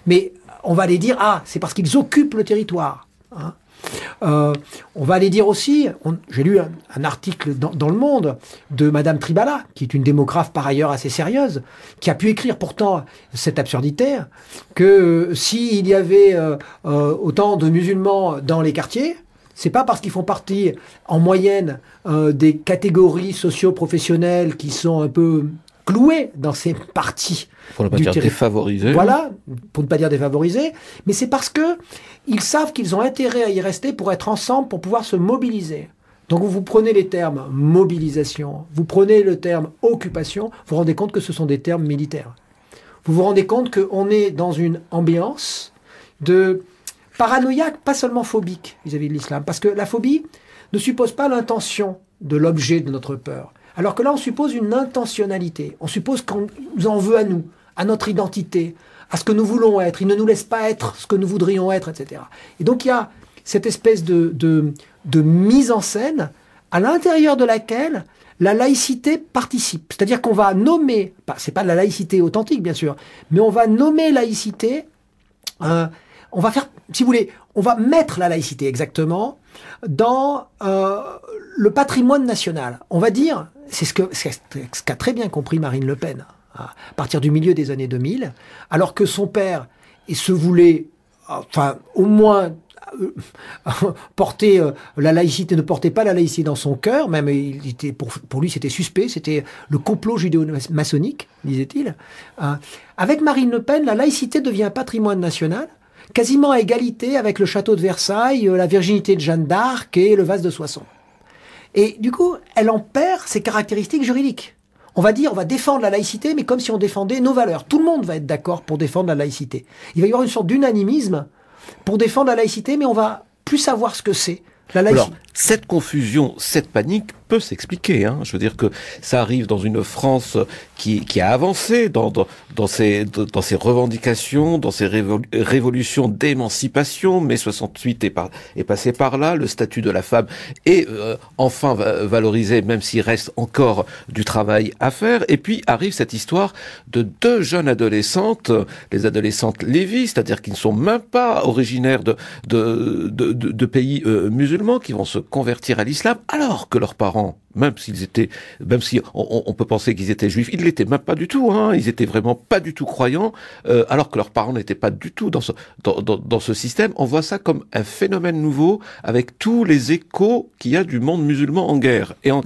mais on va aller dire, c'est parce qu'ils occupent le territoire. Hein. On va aller dire aussi, j'ai lu un article dans Le Monde de Madame Tribala, qui est une démographe par ailleurs assez sérieuse, qui a pu écrire pourtant cette absurdité, que s'il y avait autant de musulmans dans les quartiers, c'est pas parce qu'ils font partie en moyenne des catégories socio-professionnelles qui sont un peu clouées dans ces parties. Pour ne pas dire défavorisés. Voilà, pour ne pas dire défavorisés, mais c'est parce que ils savent qu'ils ont intérêt à y rester pour être ensemble, pour pouvoir se mobiliser. Donc vous prenez les termes mobilisation, vous prenez le terme occupation, vous vous rendez compte que ce sont des termes militaires. Vous vous rendez compte qu'on est dans une ambiance de paranoïaque, pas seulement phobique vis-à-vis de l'islam, parce que la phobie ne suppose pas l'intention de l'objet de notre peur. Alors que là, on suppose une intentionnalité. On suppose qu'on nous en veut à nous, à notre identité, à ce que nous voulons être. Il ne nous laisse pas être ce que nous voudrions être, etc. Et donc, il y a cette espèce de mise en scène à l'intérieur de laquelle la laïcité participe. C'est-à-dire qu'on va nommer, c'est pas de la laïcité authentique, bien sûr, mais on va nommer laïcité, on va faire, si vous voulez, on va mettre la laïcité exactement dans le patrimoine national. On va dire, c'est ce qu'a très bien compris Marine Le Pen à partir du milieu des années 2000, alors que son père se voulait, au moins porter la laïcité, ne portait pas la laïcité dans son cœur, même pour lui c'était suspect, c'était le complot judéo-maçonnique, disait-il. Avec Marine Le Pen, la laïcité devient patrimoine national, quasiment à égalité avec le château de Versailles, la virginité de Jeanne d'Arc et le vase de Soissons. Et du coup, elle en perd ses caractéristiques juridiques. On va dire, on va défendre la laïcité, mais comme si on défendait nos valeurs. Tout le monde va être d'accord pour défendre la laïcité. Il va y avoir une sorte d'unanimisme pour défendre la laïcité, mais on va plus savoir ce que c'est. La laïcité. Alors, cette confusion, cette panique peut s'expliquer. Hein. Je veux dire que ça arrive dans une France qui a avancé dans ses revendications, dans ses révolutions d'émancipation. Mai 68 est passé par là. Le statut de la femme est enfin valorisé, même s'il reste encore du travail à faire. Et puis arrive cette histoire de deux jeunes adolescentes, les adolescentes Lévy, c'est-à-dire qui ne sont même pas originaires de pays musulmans, qui vont se convertir à l'islam, alors que leurs parents, même si on peut penser qu'ils étaient juifs, ils l'étaient même pas du tout, hein, ils étaient vraiment pas du tout croyants, alors que leurs parents n'étaient pas du tout dans ce système. On voit ça comme un phénomène nouveau, avec tous les échos qu'il y a du monde musulman en guerre et en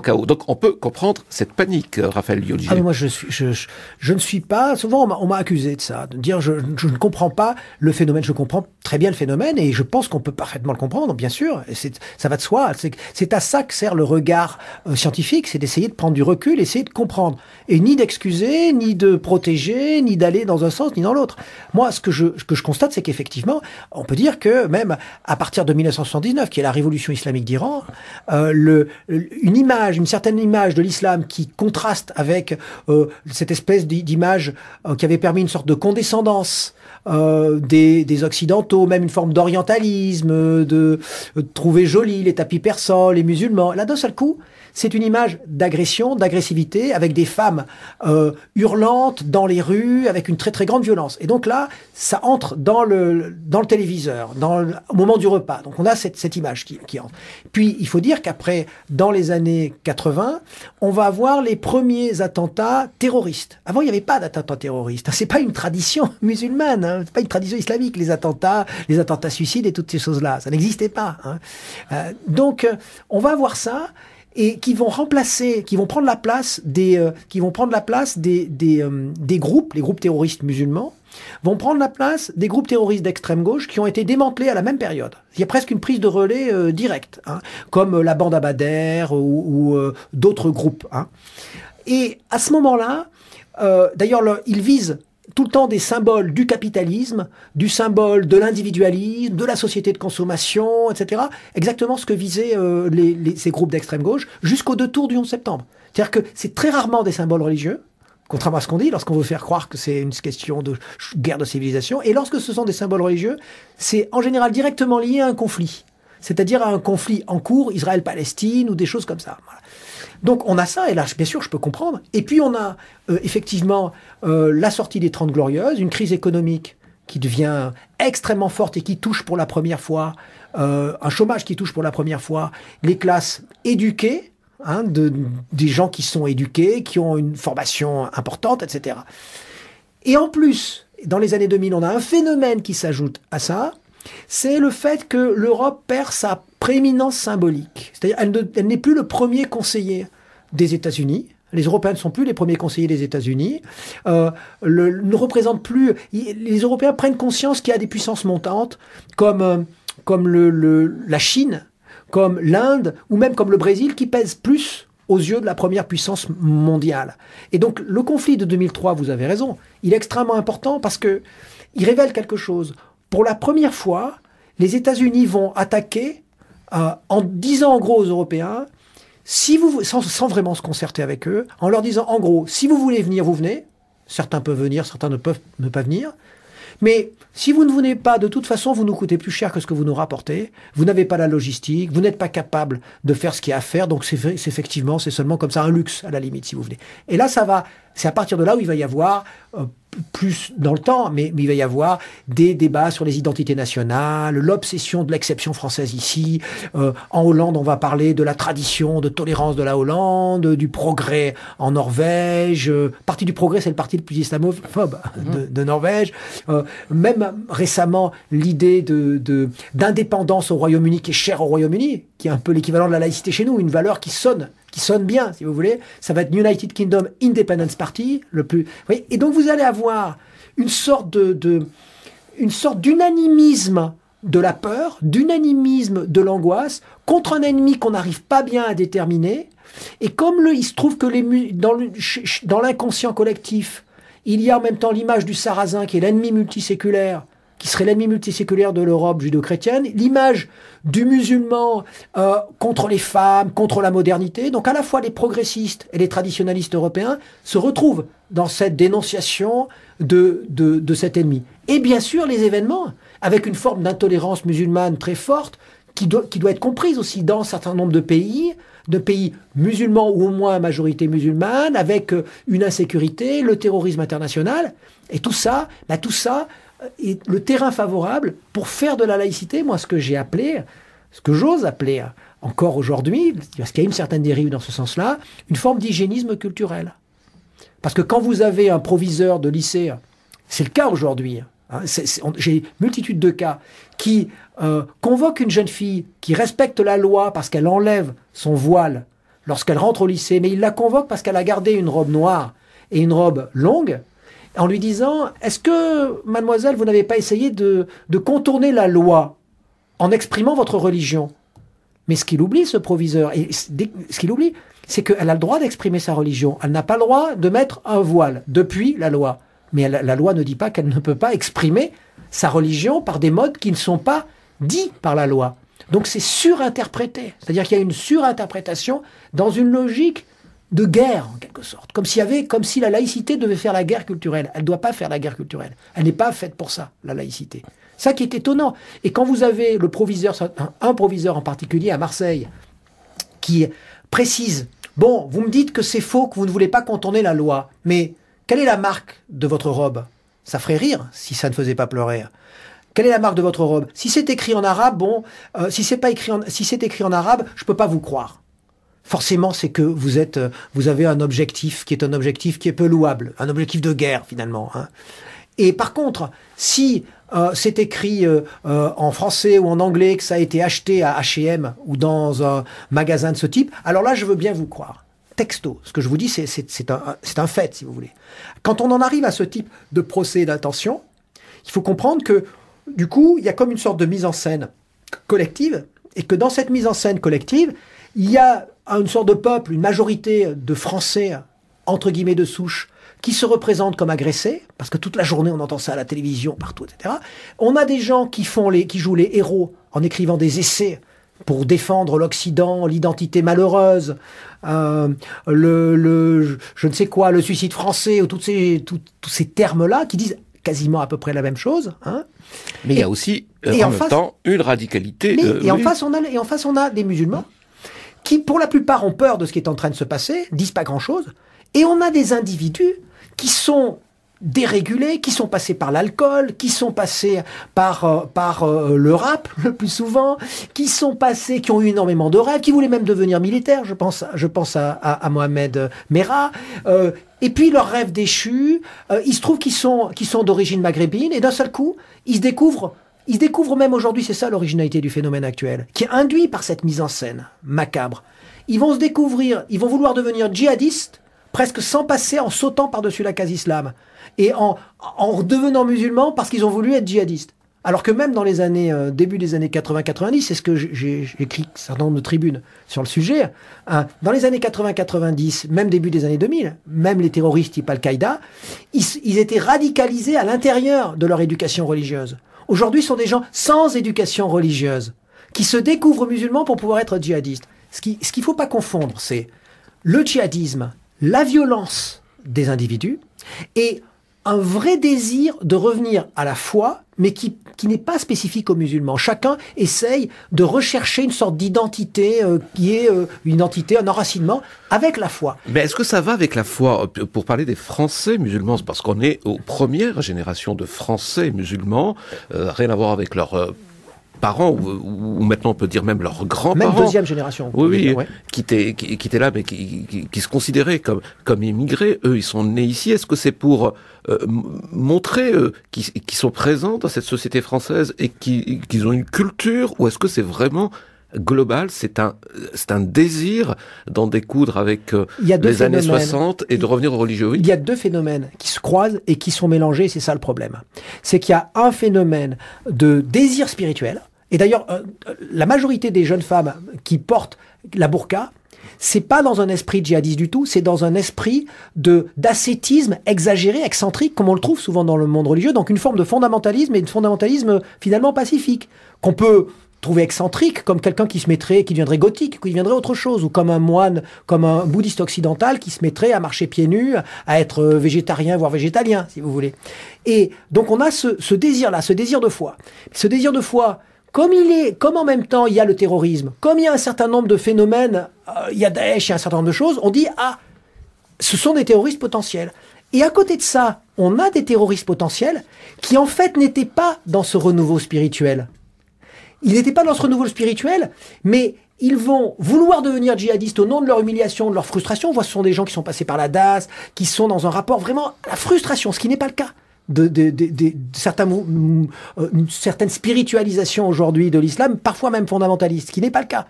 chaos. Donc on peut comprendre cette panique, Raphaël Liogier. Mais moi je ne suis pas, souvent on m'a accusé de ça, de dire je ne comprends pas le phénomène. Je comprends très bien le phénomène et je pense qu'on peut parfaitement le comprendre, bien sûr, et ça va de soi. C'est à ça que sert le regard scientifique, c'est d'essayer de prendre du recul, essayer de comprendre, et ni d'excuser, ni de protéger, ni d'aller dans un sens, ni dans l'autre. Moi, ce que je constate, c'est qu'effectivement, on peut dire que même à partir de 1979, qui est la révolution islamique d'Iran, une certaine image de l'islam qui contraste avec cette espèce d'image qui avait permis une sorte de condescendance des occidentaux, même une forme d'orientalisme, de trouver joli les tapis persans, les musulmans. Là, d'un seul coup, c'est une image d'agression, d'agressivité, avec des femmes hurlantes dans les rues, avec une très très grande violence. Et donc là, ça entre dans le téléviseur, au moment du repas. Donc on a cette image qui entre. Puis il faut dire qu'après, dans les années 80, on va avoir les premiers attentats terroristes. Avant, il n'y avait pas d'attentats terroristes. C'est pas une tradition musulmane, hein. C'est pas une tradition islamique, les attentats suicides et toutes ces choses-là. Ça n'existait pas, hein. Donc on va avoir ça, et qui vont prendre la place des groupes, les groupes terroristes musulmans, vont prendre la place des groupes terroristes d'extrême gauche qui ont été démantelés à la même période. Il y a presque une prise de relais directe, hein, comme la bande Abadère ou d'autres groupes, hein. Et à ce moment-là, d'ailleurs, ils visent tout le temps des symboles du capitalisme, du symbole de l'individualisme, de la société de consommation, etc. Exactement ce que visaient ces groupes d'extrême gauche jusqu'aux 2 tours du 11 septembre. C'est-à-dire que c'est très rarement des symboles religieux, contrairement à ce qu'on dit, lorsqu'on veut faire croire que c'est une question de guerre de civilisation. Et lorsque ce sont des symboles religieux, c'est en général directement lié à un conflit. C'est-à-dire à un conflit en cours, Israël-Palestine ou des choses comme ça. Voilà. Donc on a ça, et là bien sûr je peux comprendre. Et puis on a effectivement la sortie des 30 Glorieuses, une crise économique qui devient extrêmement forte et qui touche pour la première fois, un chômage qui touche pour la première fois les classes éduquées, hein, des gens qui sont éduqués, qui ont une formation importante, etc. Et en plus, dans les années 2000, on a un phénomène qui s'ajoute à ça, c'est le fait que l'Europe perd sa prééminence symbolique. C'est-à-dire elle n'est plus le premier conseiller des États-Unis. Les Européens ne sont plus les premiers conseillers des États-Unis. Ne représentent plus. Les Européens prennent conscience qu'il y a des puissances montantes comme la Chine, comme l'Inde ou même comme le Brésil qui pèsent plus aux yeux de la première puissance mondiale. Et donc le conflit de 2003, vous avez raison, il est extrêmement important parce que il révèle quelque chose. Pour la première fois, les États-Unis vont attaquer en disant en gros aux Européens, sans vraiment se concerter avec eux, en leur disant en gros, si vous voulez venir, vous venez. Certains peuvent venir, certains ne peuvent ne pas venir. Mais si vous ne venez pas, de toute façon, vous nous coûtez plus cher que ce que vous nous rapportez. Vous n'avez pas la logistique, vous n'êtes pas capable de faire ce qu'il y a à faire. Donc c'est seulement comme ça un luxe, à la limite, si vous voulez. Et là, c'est à partir de là où il va y avoir, plus dans le temps, mais il va y avoir des débats sur les identités nationales, l'obsession de l'exception française ici. En Hollande, on va parler de la tradition de tolérance de la Hollande, du progrès en Norvège. Parti du progrès, c'est le parti le plus islamophobe de Norvège. Même récemment, l'idée d'indépendance au Royaume-Uni, qui est chère au Royaume-Uni, qui est un peu l'équivalent de la laïcité chez nous, une valeur qui sonne bien, si vous voulez. Ça va être United Kingdom Independence Party, le plus. Vous voyez, et donc vous allez avoir une sorte d'unanimisme de la peur, d'unanimisme de l'angoisse contre un ennemi qu'on n'arrive pas bien à déterminer. Et comme il se trouve que dans l'inconscient collectif, il y a en même temps l'image du sarrasin qui est l'ennemi multiséculaire, qui serait l'ennemi multiséculaire de l'Europe judéo-chrétienne, l'image du musulman contre les femmes, contre la modernité. Donc à la fois les progressistes et les traditionalistes européens se retrouvent dans cette dénonciation de cet ennemi. Et bien sûr les événements, avec une forme d'intolérance musulmane très forte, qui doit être comprise aussi dans un certain nombre de pays musulmans ou au moins à majorité musulmane, avec une insécurité, le terrorisme international, et tout ça est le terrain favorable pour faire de la laïcité, moi, ce que j'ose appeler encore aujourd'hui, parce qu'il y a une certaine dérive dans ce sens-là, une forme d'hygiénisme culturel. Parce que quand vous avez un proviseur de lycée, c'est le cas aujourd'hui, hein, j'ai multitude de cas, qui convoque une jeune fille qui respecte la loi parce qu'elle enlève son voile lorsqu'elle rentre au lycée, mais il la convoque parce qu'elle a gardé une robe noire et une robe longue, en lui disant « Est-ce que, mademoiselle, vous n'avez pas essayé de contourner la loi en exprimant votre religion ?» Mais ce qu'il oublie, ce proviseur, c'est qu'elle a le droit d'exprimer sa religion. Elle n'a pas le droit de mettre un voile depuis la loi. Mais la loi ne dit pas qu'elle ne peut pas exprimer sa religion par des modes qui ne sont pas dits par la loi. Donc c'est surinterprété. C'est-à-dire qu'il y a une surinterprétation dans une logique de guerre, en quelque sorte. Comme si la laïcité devait faire la guerre culturelle. Elle ne doit pas faire la guerre culturelle. Elle n'est pas faite pour ça, la laïcité. Ça qui est étonnant. Et quand vous avez le proviseur, un proviseur en particulier à Marseille, qui précise. Bon, vous me dites que c'est faux, que vous ne voulez pas contourner la loi, mais quelle est la marque de votre robe? Ça ferait rire si ça ne faisait pas pleurer. Quelle est la marque de votre robe? Si c'est écrit en arabe, bon, si c'est écrit en arabe, je peux pas vous croire. Forcément, c'est que vous avez un objectif qui est peu louable, un objectif de guerre finalement. Hein. Et par contre, si c'est écrit en français ou en anglais, que ça a été acheté à H&M ou dans un magasin de ce type, alors là, je veux bien vous croire. Texto. Ce que je vous dis, c'est un fait, si vous voulez. Quand on en arrive à ce type de procès d'intention, il faut comprendre que, du coup, il y a comme une sorte de mise en scène collective, et que dans cette mise en scène collective, il y a une sorte de peuple, une majorité de Français, entre guillemets de souche, qui se représentent comme agressés, parce que toute la journée on entend ça à la télévision, partout, etc. On a des gens qui jouent les héros en écrivant des essais pour défendre l'Occident, l'identité malheureuse, je ne sais quoi, le suicide français, ou tous ces termes-là qui disent quasiment à peu près la même chose. Hein. Mais il y a aussi, en même temps, une radicalité. En face, on a des musulmans qui, pour la plupart, ont peur de ce qui est en train de se passer, disent pas grand-chose, et on a des individus qui sont dérégulés, qui sont passés par l'alcool, qui sont passés par le rap le plus souvent, qui ont eu énormément de rêves, qui voulaient même devenir militaires. Je pense à Mohamed Merah. Et puis leurs rêves déchus, il se trouve qu'ils sont d'origine maghrébine, et d'un seul coup, ils se découvrent même aujourd'hui, c'est ça l'originalité du phénomène actuel, qui est induit par cette mise en scène macabre. Ils vont se découvrir, ils vont vouloir devenir djihadistes, presque sans passer, en sautant par-dessus la case islam, et en devenant musulmans parce qu'ils ont voulu être djihadistes. Alors que même dans les années, début des années 80-90, c'est ce que j'ai écrit un certain nombre de tribunes sur le sujet, hein, dans les années 80-90, même début des années 2000, même les terroristes type Al-Qaïda, ils étaient radicalisés à l'intérieur de leur éducation religieuse. Aujourd'hui, ce sont des gens sans éducation religieuse, qui se découvrent musulmans pour pouvoir être djihadistes. Ce qu'il ne faut pas confondre, c'est le djihadisme, la violence des individus, et un vrai désir de revenir à la foi, mais qui n'est pas spécifique aux musulmans. Chacun essaye de rechercher une sorte d'identité qui est une identité, un enracinement avec la foi. Mais est-ce que ça va avec la foi? Pour parler des Français musulmans, parce qu'on est aux premières générations de Français musulmans, rien à voir avec leurs parents, ou maintenant on peut dire même leurs grands-parents. Même deuxième génération. Oui, ouais. qui étaient là, mais qui se considéraient comme immigrés. Eux, ils sont nés ici. Est-ce que c'est pour montrer qu'ils sont présents dans cette société française et qu'ils ont une culture, ou est-ce que c'est vraiment global, c'est un désir d'en découdre avec les années 60 et de revenir aux religieux? Oui. Il y a deux phénomènes qui se croisent et qui sont mélangés, c'est ça le problème. C'est qu'il y a un phénomène de désir spirituel, et d'ailleurs la majorité des jeunes femmes qui portent la burqa, c'est pas dans un esprit djihadiste du tout, c'est dans un esprit d'ascétisme exagéré, excentrique, comme on le trouve souvent dans le monde religieux, donc une forme de fondamentalisme, et de fondamentalisme finalement pacifique, qu'on peut trouver excentrique, comme quelqu'un qui deviendrait gothique, qui deviendrait autre chose, ou comme un moine, comme un bouddhiste occidental qui se mettrait à marcher pieds nus, à être végétarien, voire végétalien, si vous voulez. Et donc on a ce désir-là, ce désir de foi. Ce désir de foi, comme en même temps il y a le terrorisme, comme il y a un certain nombre de phénomènes, il y a Daesh, il y a un certain nombre de choses, on dit, ce sont des terroristes potentiels. Et à côté de ça, on a des terroristes potentiels qui en fait n'étaient pas dans ce renouveau spirituel. Ils n'étaient pas dans ce renouveau spirituel, mais ils vont vouloir devenir djihadistes au nom de leur humiliation, de leur frustration. On voit, ce sont des gens qui sont passés par la DAS, qui sont dans un rapport vraiment à la frustration, ce qui n'est pas le cas une certaine spiritualisation aujourd'hui de l'islam, parfois même fondamentaliste, ce qui n'est pas le cas.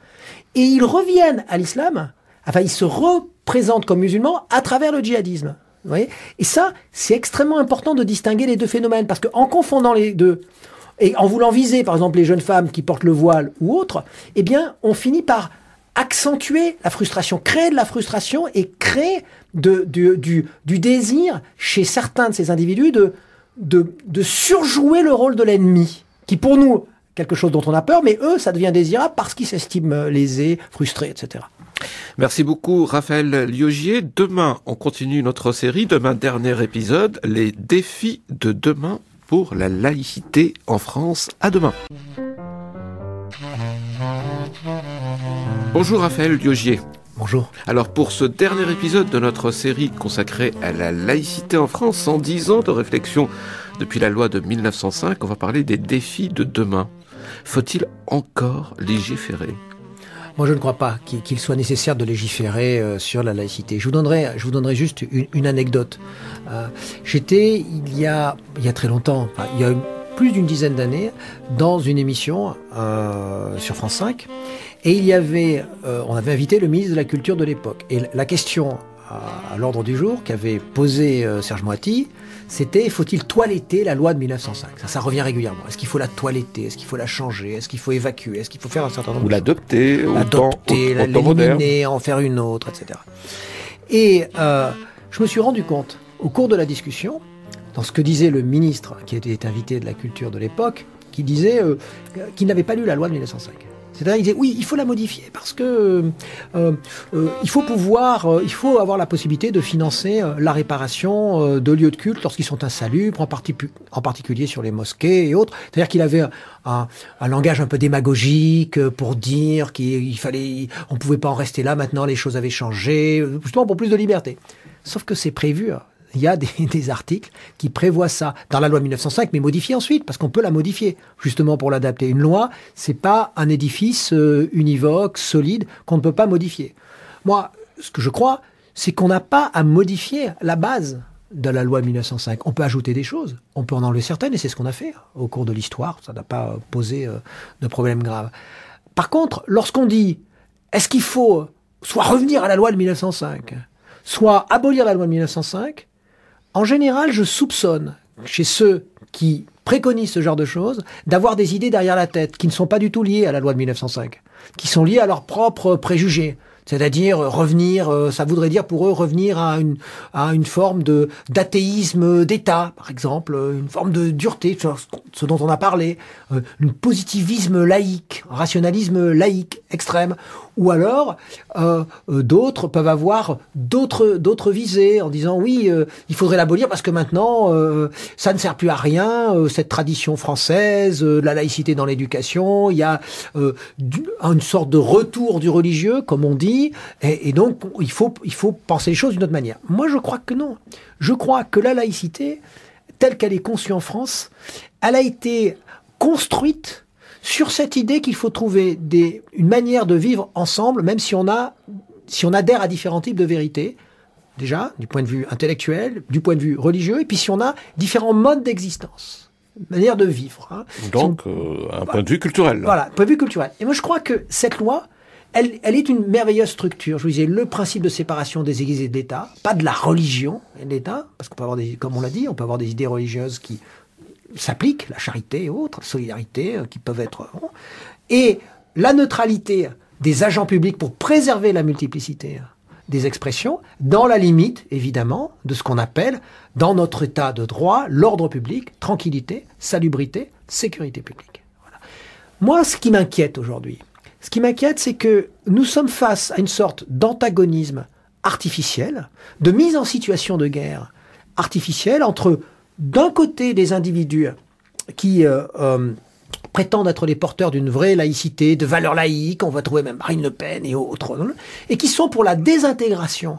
Et ils reviennent à l'islam, enfin ils se représentent comme musulmans à travers le djihadisme. Vous voyez ? Et ça, c'est extrêmement important de distinguer les deux phénomènes, parce qu'en confondant les deux, et en voulant viser, par exemple, les jeunes femmes qui portent le voile ou autres, eh bien, on finit par accentuer la frustration, créer de la frustration et créer du désir chez certains de ces individus de surjouer le rôle de l'ennemi, qui pour nous, quelque chose dont on a peur, mais eux, ça devient désirable parce qu'ils s'estiment lésés, frustrés, etc. Merci beaucoup, Raphaël Liogier. Demain, on continue notre série. Demain, dernier épisode, les défis de demain pour la laïcité en France. À demain. Bonjour Raphaël Liogier. Bonjour. Alors pour ce dernier épisode de notre série consacrée à la laïcité en France, 110 ans de réflexion depuis la loi de 1905, on va parler des défis de demain. Faut-il encore légiférer ? Moi, je ne crois pas qu'il soit nécessaire de légiférer sur la laïcité. Je vous donnerai juste une anecdote. J'étais, il y a très longtemps, il y a plus d'une dizaine d'années, dans une émission sur France 5, et on avait invité le ministre de la Culture de l'époque. Et la question à l'ordre du jour qu'avait posé Serge Moiti, c'était: faut-il toiletter la loi de 1905 ? Ça revient régulièrement. Est-ce qu'il faut la toiletter ? Est-ce qu'il faut la changer ? Est-ce qu'il faut évacuer ? Est-ce qu'il faut faire un certain nombre de choses ? L'adopter, l'éliminer, en faire une autre, etc. Et je me suis rendu compte, au cours de la discussion, dans ce que disait le ministre qui était invité de la Culture de l'époque, qui disait qu'il n'avait pas lu la loi de 1905. C'est-à-dire, il disait, oui, il faut la modifier parce que il faut avoir la possibilité de financer la réparation de lieux de culte lorsqu'ils sont insalubres, en particulier sur les mosquées et autres. C'est-à-dire qu'il avait un langage un peu démagogique pour dire on pouvait pas en rester là, maintenant les choses avaient changé, justement pour plus de liberté. Sauf que c'est prévu. Il y a des articles qui prévoient ça dans la loi de 1905, mais modifiés ensuite, parce qu'on peut la modifier, justement pour l'adapter. Une loi, c'est pas un édifice univoque, solide, qu'on ne peut pas modifier. Moi, ce que je crois, c'est qu'on n'a pas à modifier la base de la loi de 1905. On peut ajouter des choses, on peut en enlever certaines, et c'est ce qu'on a fait au cours de l'histoire. Ça n'a pas posé de problème grave. Par contre, lorsqu'on dit, est-ce qu'il faut soit revenir à la loi de 1905, soit abolir la loi de 1905, en général, je soupçonne chez ceux qui préconisent ce genre de choses d'avoir des idées derrière la tête qui ne sont pas du tout liées à la loi de 1905, qui sont liées à leurs propres préjugés. C'est-à-dire revenir, ça voudrait dire pour eux revenir à une forme d'athéisme d'État, par exemple, une forme de dureté, ce dont on a parlé, un positivisme laïque, un rationalisme laïque extrême. Ou alors, d'autres peuvent avoir d'autres visées en disant oui, il faudrait l'abolir parce que maintenant, ça ne sert plus à rien, cette tradition française, la laïcité dans l'éducation, il y a une sorte de retour du religieux, comme on dit, et donc il faut penser les choses d'une autre manière. Moi, je crois que non. Je crois que la laïcité, telle qu'elle est conçue en France, elle a été construite sur cette idée qu'il faut trouver une manière de vivre ensemble, même si on adhère à différents types de vérités, déjà, du point de vue intellectuel, du point de vue religieux, et puis si on a différents modes d'existence, manière de vivre. Hein. Donc, un point de vue culturel. Voilà, point de vue culturel. Et moi, je crois que cette loi, elle est une merveilleuse structure. Je vous disais, le principe de séparation des églises et de l'État, pas de la religion et de l'État, parce qu'on peut avoir comme on l'a dit, on peut avoir des idées religieuses qui s'appliquent, la charité et autres, la solidarité qui peuvent être... Et la neutralité des agents publics pour préserver la multiplicité des expressions, dans la limite, évidemment, de ce qu'on appelle, dans notre état de droit, l'ordre public, tranquillité, salubrité, sécurité publique. Voilà. Moi, ce qui m'inquiète aujourd'hui, c'est que nous sommes face à une sorte d'antagonisme artificiel, de mise en situation de guerre artificielle entre, d'un côté, des individus qui prétendent être les porteurs d'une vraie laïcité, de valeurs laïques, on va trouver même Marine Le Pen et autres, et qui sont pour la désintégration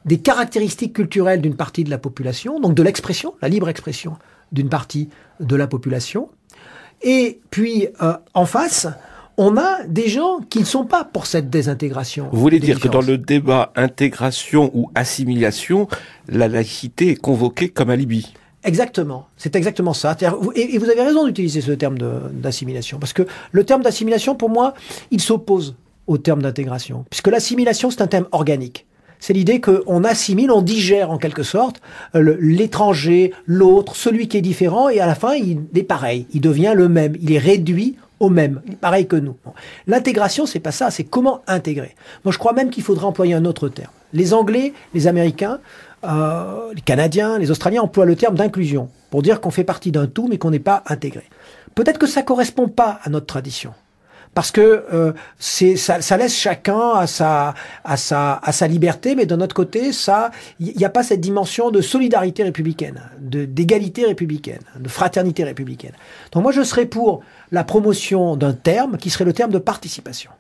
des caractéristiques culturelles d'une partie de la population, donc de l'expression, la libre expression d'une partie de la population. Et puis, en face, on a des gens qui ne sont pas pour cette désintégration. Vous voulez dire que dans le débat intégration ou assimilation, la laïcité est convoquée comme alibi ? Exactement, c'est exactement ça. Et vous avez raison d'utiliser ce terme d'assimilation, parce que le terme d'assimilation, pour moi, il s'oppose au terme d'intégration, puisque l'assimilation, c'est un terme organique. C'est l'idée qu'on assimile, on digère en quelque sorte l'étranger, l'autre, celui qui est différent, et à la fin, il est pareil, il devient le même, il est réduit au même, pareil que nous. Bon. L'intégration, c'est pas ça, c'est comment intégrer. Moi, je crois même qu'il faudrait employer un autre terme. Les Anglais, les Américains, les Canadiens, les Australiens emploient le terme d'inclusion pour dire qu'on fait partie d'un tout, mais qu'on n'est pas intégré. Peut-être que ça correspond pas à notre tradition, parce que ça laisse chacun à sa liberté, mais d'un autre côté, il n'y a pas cette dimension de solidarité républicaine, d'égalité républicaine, de fraternité républicaine. Donc moi, je serais pour la promotion d'un terme qui serait le terme de participation.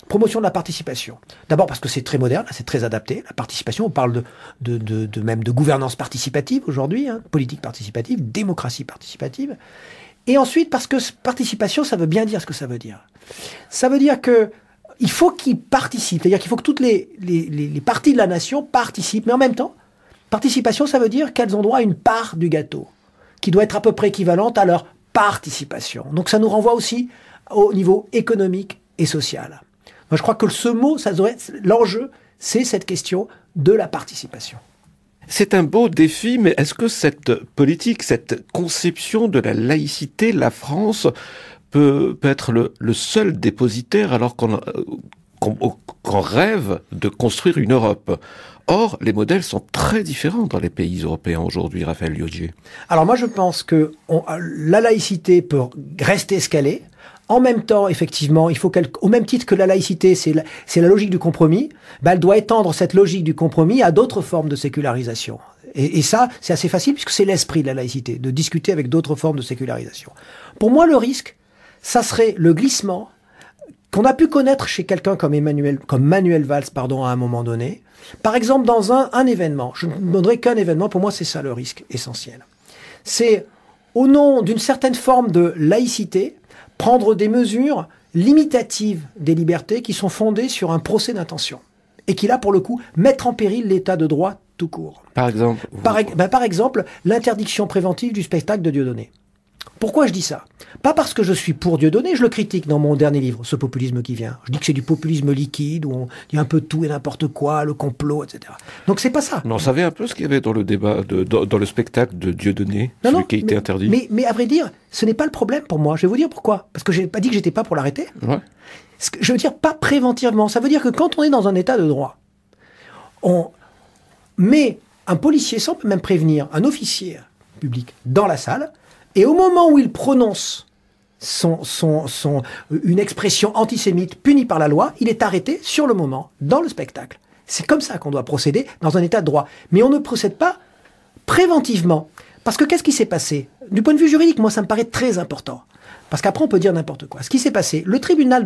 promotion de la participation. D'abord parce que c'est très moderne, c'est très adapté. La participation, on parle même de gouvernance participative aujourd'hui, hein, politique participative, démocratie participative. Et ensuite parce que participation, ça veut bien dire ce que ça veut dire. Ça veut dire que il faut qu'ils participent, c'est-à-dire qu'il faut que toutes les parties de la nation participent, mais en même temps, participation, ça veut dire qu'elles ont droit à une part du gâteau, qui doit être à peu près équivalente à leur participation. Donc ça nous renvoie aussi au niveau économique et social. Moi, je crois que ce mot, l'enjeu, c'est cette question de la participation. C'est un beau défi, mais est-ce que cette politique, cette conception de la laïcité, la France peut être le seul dépositaire alors qu'on rêve de construire une Europe? Or, les modèles sont très différents dans les pays européens aujourd'hui, Raphaël Liogier. Alors moi, je pense que la laïcité peut rester ce qu'elle est. En même temps, effectivement, il faut au même titre que la laïcité, c'est la logique du compromis, elle doit étendre cette logique du compromis à d'autres formes de sécularisation. Et ça, c'est assez facile puisque c'est l'esprit de la laïcité, de discuter avec d'autres formes de sécularisation. Pour moi, le risque, ça serait le glissement qu'on a pu connaître chez quelqu'un comme Manuel Valls, à un moment donné. Par exemple, dans un événement, je ne donnerai qu'un événement, pour moi, c'est ça le risque essentiel. C'est, au nom d'une certaine forme de laïcité, prendre des mesures limitatives des libertés qui sont fondées sur un procès d'intention. Et qui, là, pour le coup, mettre en péril l'état de droit tout court. Par exemple Par exemple, l'interdiction préventive du spectacle de Dieudonné. Pourquoi je dis ça? Pas parce que je suis pour Dieudonné, je le critique dans mon dernier livre, ce populisme qui vient. Je dis que c'est du populisme liquide, où on dit un peu tout et n'importe quoi, le complot, etc. Donc c'est pas ça. Mais on savait un peu ce qu'il y avait dans le débat, dans le spectacle de Dieudonné, celui qui a été interdit. Mais à vrai dire, ce n'est pas le problème pour moi. Je vais vous dire pourquoi. Parce que je n'ai pas dit que j'étais pas pour l'arrêter. Ouais. Je veux dire pas préventivement. Ça veut dire que quand on est dans un état de droit, on met un policier, sans même prévenir, un officier public dans la salle, et au moment où il prononce une expression antisémite punie par la loi, il est arrêté sur le moment, dans le spectacle. C'est comme ça qu'on doit procéder dans un état de droit. Mais on ne procède pas préventivement. Parce que qu'est-ce qui s'est passé? Du point de vue juridique, moi, ça me paraît très important. Parce qu'après, on peut dire n'importe quoi. Ce qui s'est passé, le tribunal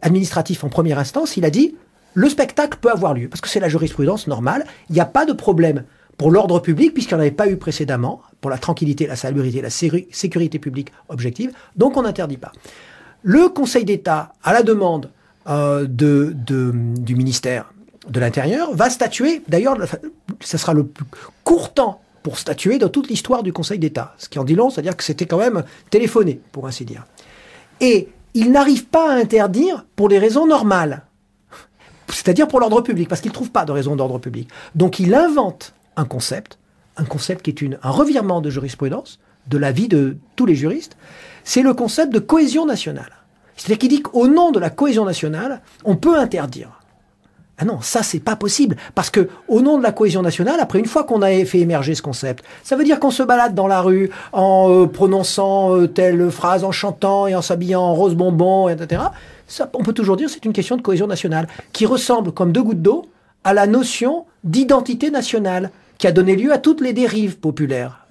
administratif en première instance, il a dit, le spectacle peut avoir lieu. Parce que c'est la jurisprudence normale. Il n'y a pas de problème pour l'ordre public, puisqu'il n'y en avait pas eu précédemment, pour la tranquillité, la salubrité, la sécurité publique objective, donc on n'interdit pas. Le Conseil d'État, à la demande du ministère de l'Intérieur, va statuer, d'ailleurs, ça sera le plus court temps pour statuer dans toute l'histoire du Conseil d'État, ce qui en dit long, c'est-à-dire que c'était quand même téléphoné, pour ainsi dire. Et il n'arrive pas à interdire pour des raisons normales, c'est-à-dire pour l'ordre public, parce qu'il ne trouve pas de raison d'ordre public. Donc il invente un concept qui est un revirement de jurisprudence, de l'avis de tous les juristes, c'est le concept de cohésion nationale. C'est-à-dire qu'il dit qu'au nom de la cohésion nationale, on peut interdire. Ah non, ça c'est pas possible, parce que au nom de la cohésion nationale, après une fois qu'on a fait émerger ce concept, ça veut dire qu'on se balade dans la rue en prononçant telle phrase, en chantant et en s'habillant en rose bonbon, etc. Ça, on peut toujours dire que c'est une question de cohésion nationale, qui ressemble comme deux gouttes d'eau à la notion d'identité nationale, qui a donné lieu à toutes les dérives populaires.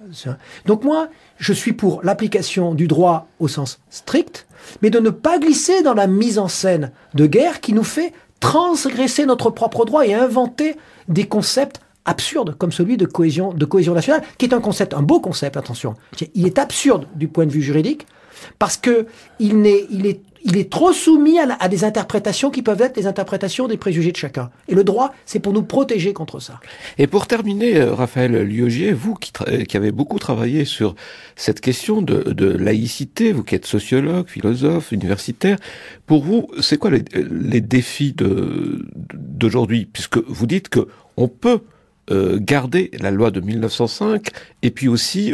Donc moi, je suis pour l'application du droit au sens strict, mais de ne pas glisser dans la mise en scène de guerre qui nous fait transgresser notre propre droit et inventer des concepts absurdes comme celui de cohésion nationale, qui est un beau concept, attention. Il est absurde du point de vue juridique, parce que il est trop soumis à des interprétations qui peuvent être les interprétations des préjugés de chacun. Et le droit, c'est pour nous protéger contre ça. Et pour terminer, Raphaël Liogier, vous qui avez beaucoup travaillé sur cette question de laïcité, vous qui êtes sociologue, philosophe, universitaire, pour vous, c'est quoi les défis d'aujourd'hui? Puisque vous dites que on peut garder la loi de 1905 et puis aussi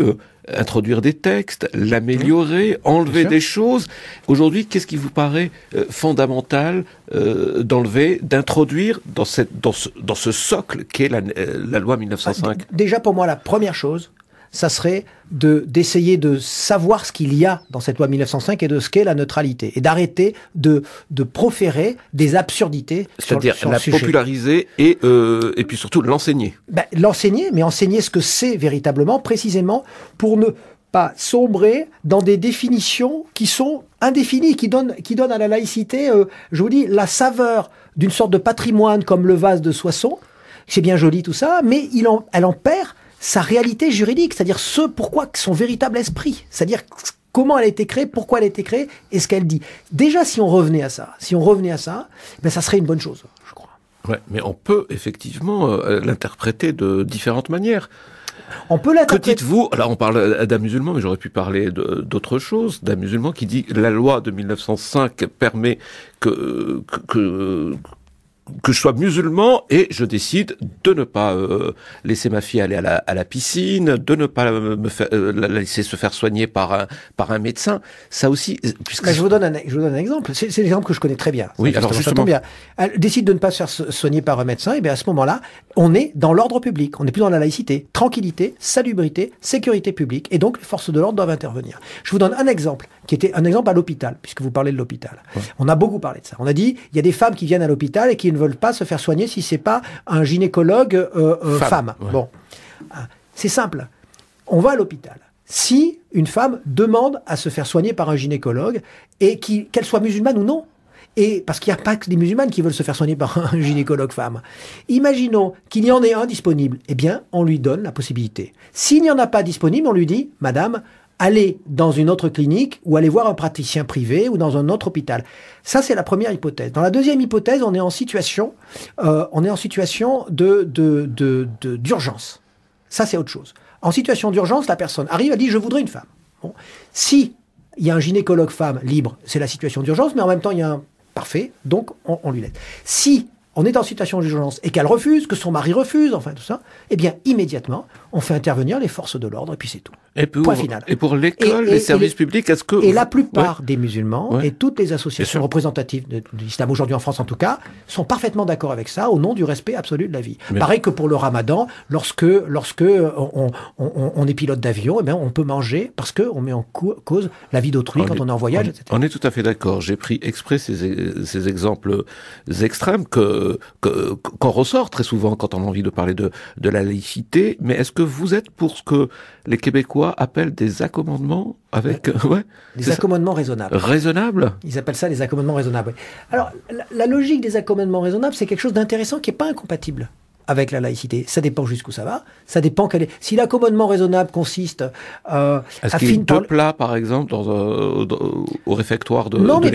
introduire des textes, l'améliorer, enlever des choses. Aujourd'hui, qu'est-ce qui vous paraît fondamental d'enlever, d'introduire dans ce socle qu'est la loi 1905? Déjà, pour moi, la première chose, ça serait d'essayer de savoir ce qu'il y a dans cette loi 1905 et de ce qu'est la neutralité. Et d'arrêter de proférer des absurdités. C'est-à-dire la populariser et puis surtout l'enseigner. L'enseigner, mais enseigner ce que c'est véritablement, précisément, pour pas sombrer dans des définitions qui sont indéfinies, qui donnent à la laïcité, je vous dis, la saveur d'une sorte de patrimoine comme le vase de Soissons. C'est bien joli tout ça, mais elle en perd sa réalité juridique, c'est-à-dire pourquoi son véritable esprit, c'est-à-dire comment elle a été créée, pourquoi elle a été créée, et ce qu'elle dit. Déjà, si on revenait à ça, ben, ça serait une bonne chose, je crois. Ouais, mais on peut effectivement l'interpréter de différentes manières. On peut l'interpréter. Que dites-vous, là on parle d'un musulman, mais j'aurais pu parler d'autre chose, d'un musulman qui dit la loi de 1905 permet que je sois musulman et je décide de ne pas laisser ma fille aller à la piscine, de ne pas la laisser se faire soigner par un médecin. Ça aussi, puisque je vous donne un exemple. C'est l'exemple que je connais très bien. Oui, alors justement, bien. Elle décide de ne pas se faire soigner par un médecin. Et bien à ce moment-là, on est dans l'ordre public. On n'est plus dans la laïcité. Tranquillité, salubrité, sécurité publique. Et donc les forces de l'ordre doivent intervenir. Je vous donne un exemple qui était un exemple à l'hôpital, puisque vous parlez de l'hôpital. Ouais. On a beaucoup parlé de ça. On a dit il y a des femmes qui viennent à l'hôpital et qui ne veulent pas se faire soigner si c'est pas un gynécologue femme. Ouais. Bon, c'est simple. On va à l'hôpital. Si une femme demande à se faire soigner par un gynécologue et qu'elle soit musulmane ou non, et parce qu'il n'y a pas que des musulmanes qui veulent se faire soigner par un gynécologue femme. Imaginons qu'il y en ait un disponible. Eh bien, on lui donne la possibilité. S'il n'y en a pas disponible, on lui dit, madame, allez dans une autre clinique ou allez voir un praticien privé ou dans un autre hôpital. Ça, c'est la première hypothèse. Dans la deuxième hypothèse, on est en situation d'urgence. Ça, c'est autre chose. En situation d'urgence, la personne arrive, elle dit, je voudrais une femme. Bon. Si il y a un gynécologue femme libre, c'est la situation d'urgence, mais en même temps, il y a un parfait, donc on lui laisse. Si on est en situation d'urgence et qu'elle refuse, que son mari refuse, enfin tout ça, eh bien, immédiatement, on fait intervenir les forces de l'ordre et puis c'est tout. Point final. Et pour l'école, les services publics, est-ce que... Et la plupart des musulmans et toutes les associations représentatives de l'islam aujourd'hui en France en tout cas, sont parfaitement d'accord avec ça au nom du respect absolu de la vie. Pareil que pour le ramadan, lorsque on est pilote d'avion, eh bien, on peut manger parce qu'on met en cause la vie d'autrui quand on est en voyage, etc. On est tout à fait d'accord. J'ai pris exprès ces exemples extrêmes qu'on ressort très souvent quand on a envie de parler de la laïcité. Mais est-ce que vous êtes pour ce que les Québécois appellent des accommodements avec... des accommodements raisonnables. Raisonnables ? Ils appellent ça des accommodements raisonnables. Alors, la logique des accommodements raisonnables, c'est quelque chose d'intéressant qui n'est pas incompatible avec la laïcité. Ça dépend jusqu'où ça va. Ça dépend si l'accommodement raisonnable consiste est-ce qu'il y a deux plats, par exemple, au réfectoire de l'école ? Non, mais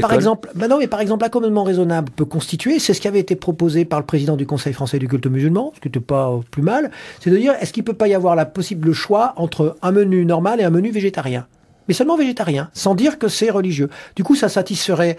par exemple, l'accommodement raisonnable peut constituer, c'est ce qui avait été proposé par le président du Conseil français du culte musulman, ce qui n'était pas plus mal, c'est de dire, est-ce qu'il ne peut pas y avoir le choix entre un menu normal et un menu végétarien ? Mais seulement végétarien, sans dire que c'est religieux. Du coup, ça satisferait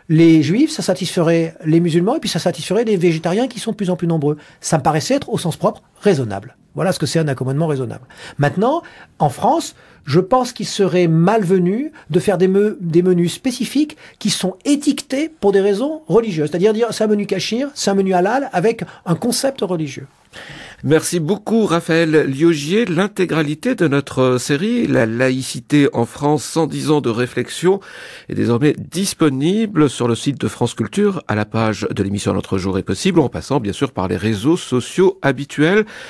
les juifs, ça satisferait les musulmans, et puis ça satisferait les végétariens qui sont de plus en plus nombreux. Ça me paraissait être, au sens propre, raisonnable. Voilà ce que c'est un accommodement raisonnable. Maintenant, en France, je pense qu'il serait malvenu de faire des menus spécifiques qui sont étiquetés pour des raisons religieuses. C'est-à-dire dire, c'est un menu cachir, c'est un menu halal, avec un concept religieux. Merci beaucoup Raphaël Liogier. L'intégralité de notre série, La laïcité en France, 110 ans de réflexion, est désormais disponible sur le site de France Culture, à la page de l'émission Notre jour est possible, en passant bien sûr par les réseaux sociaux habituels.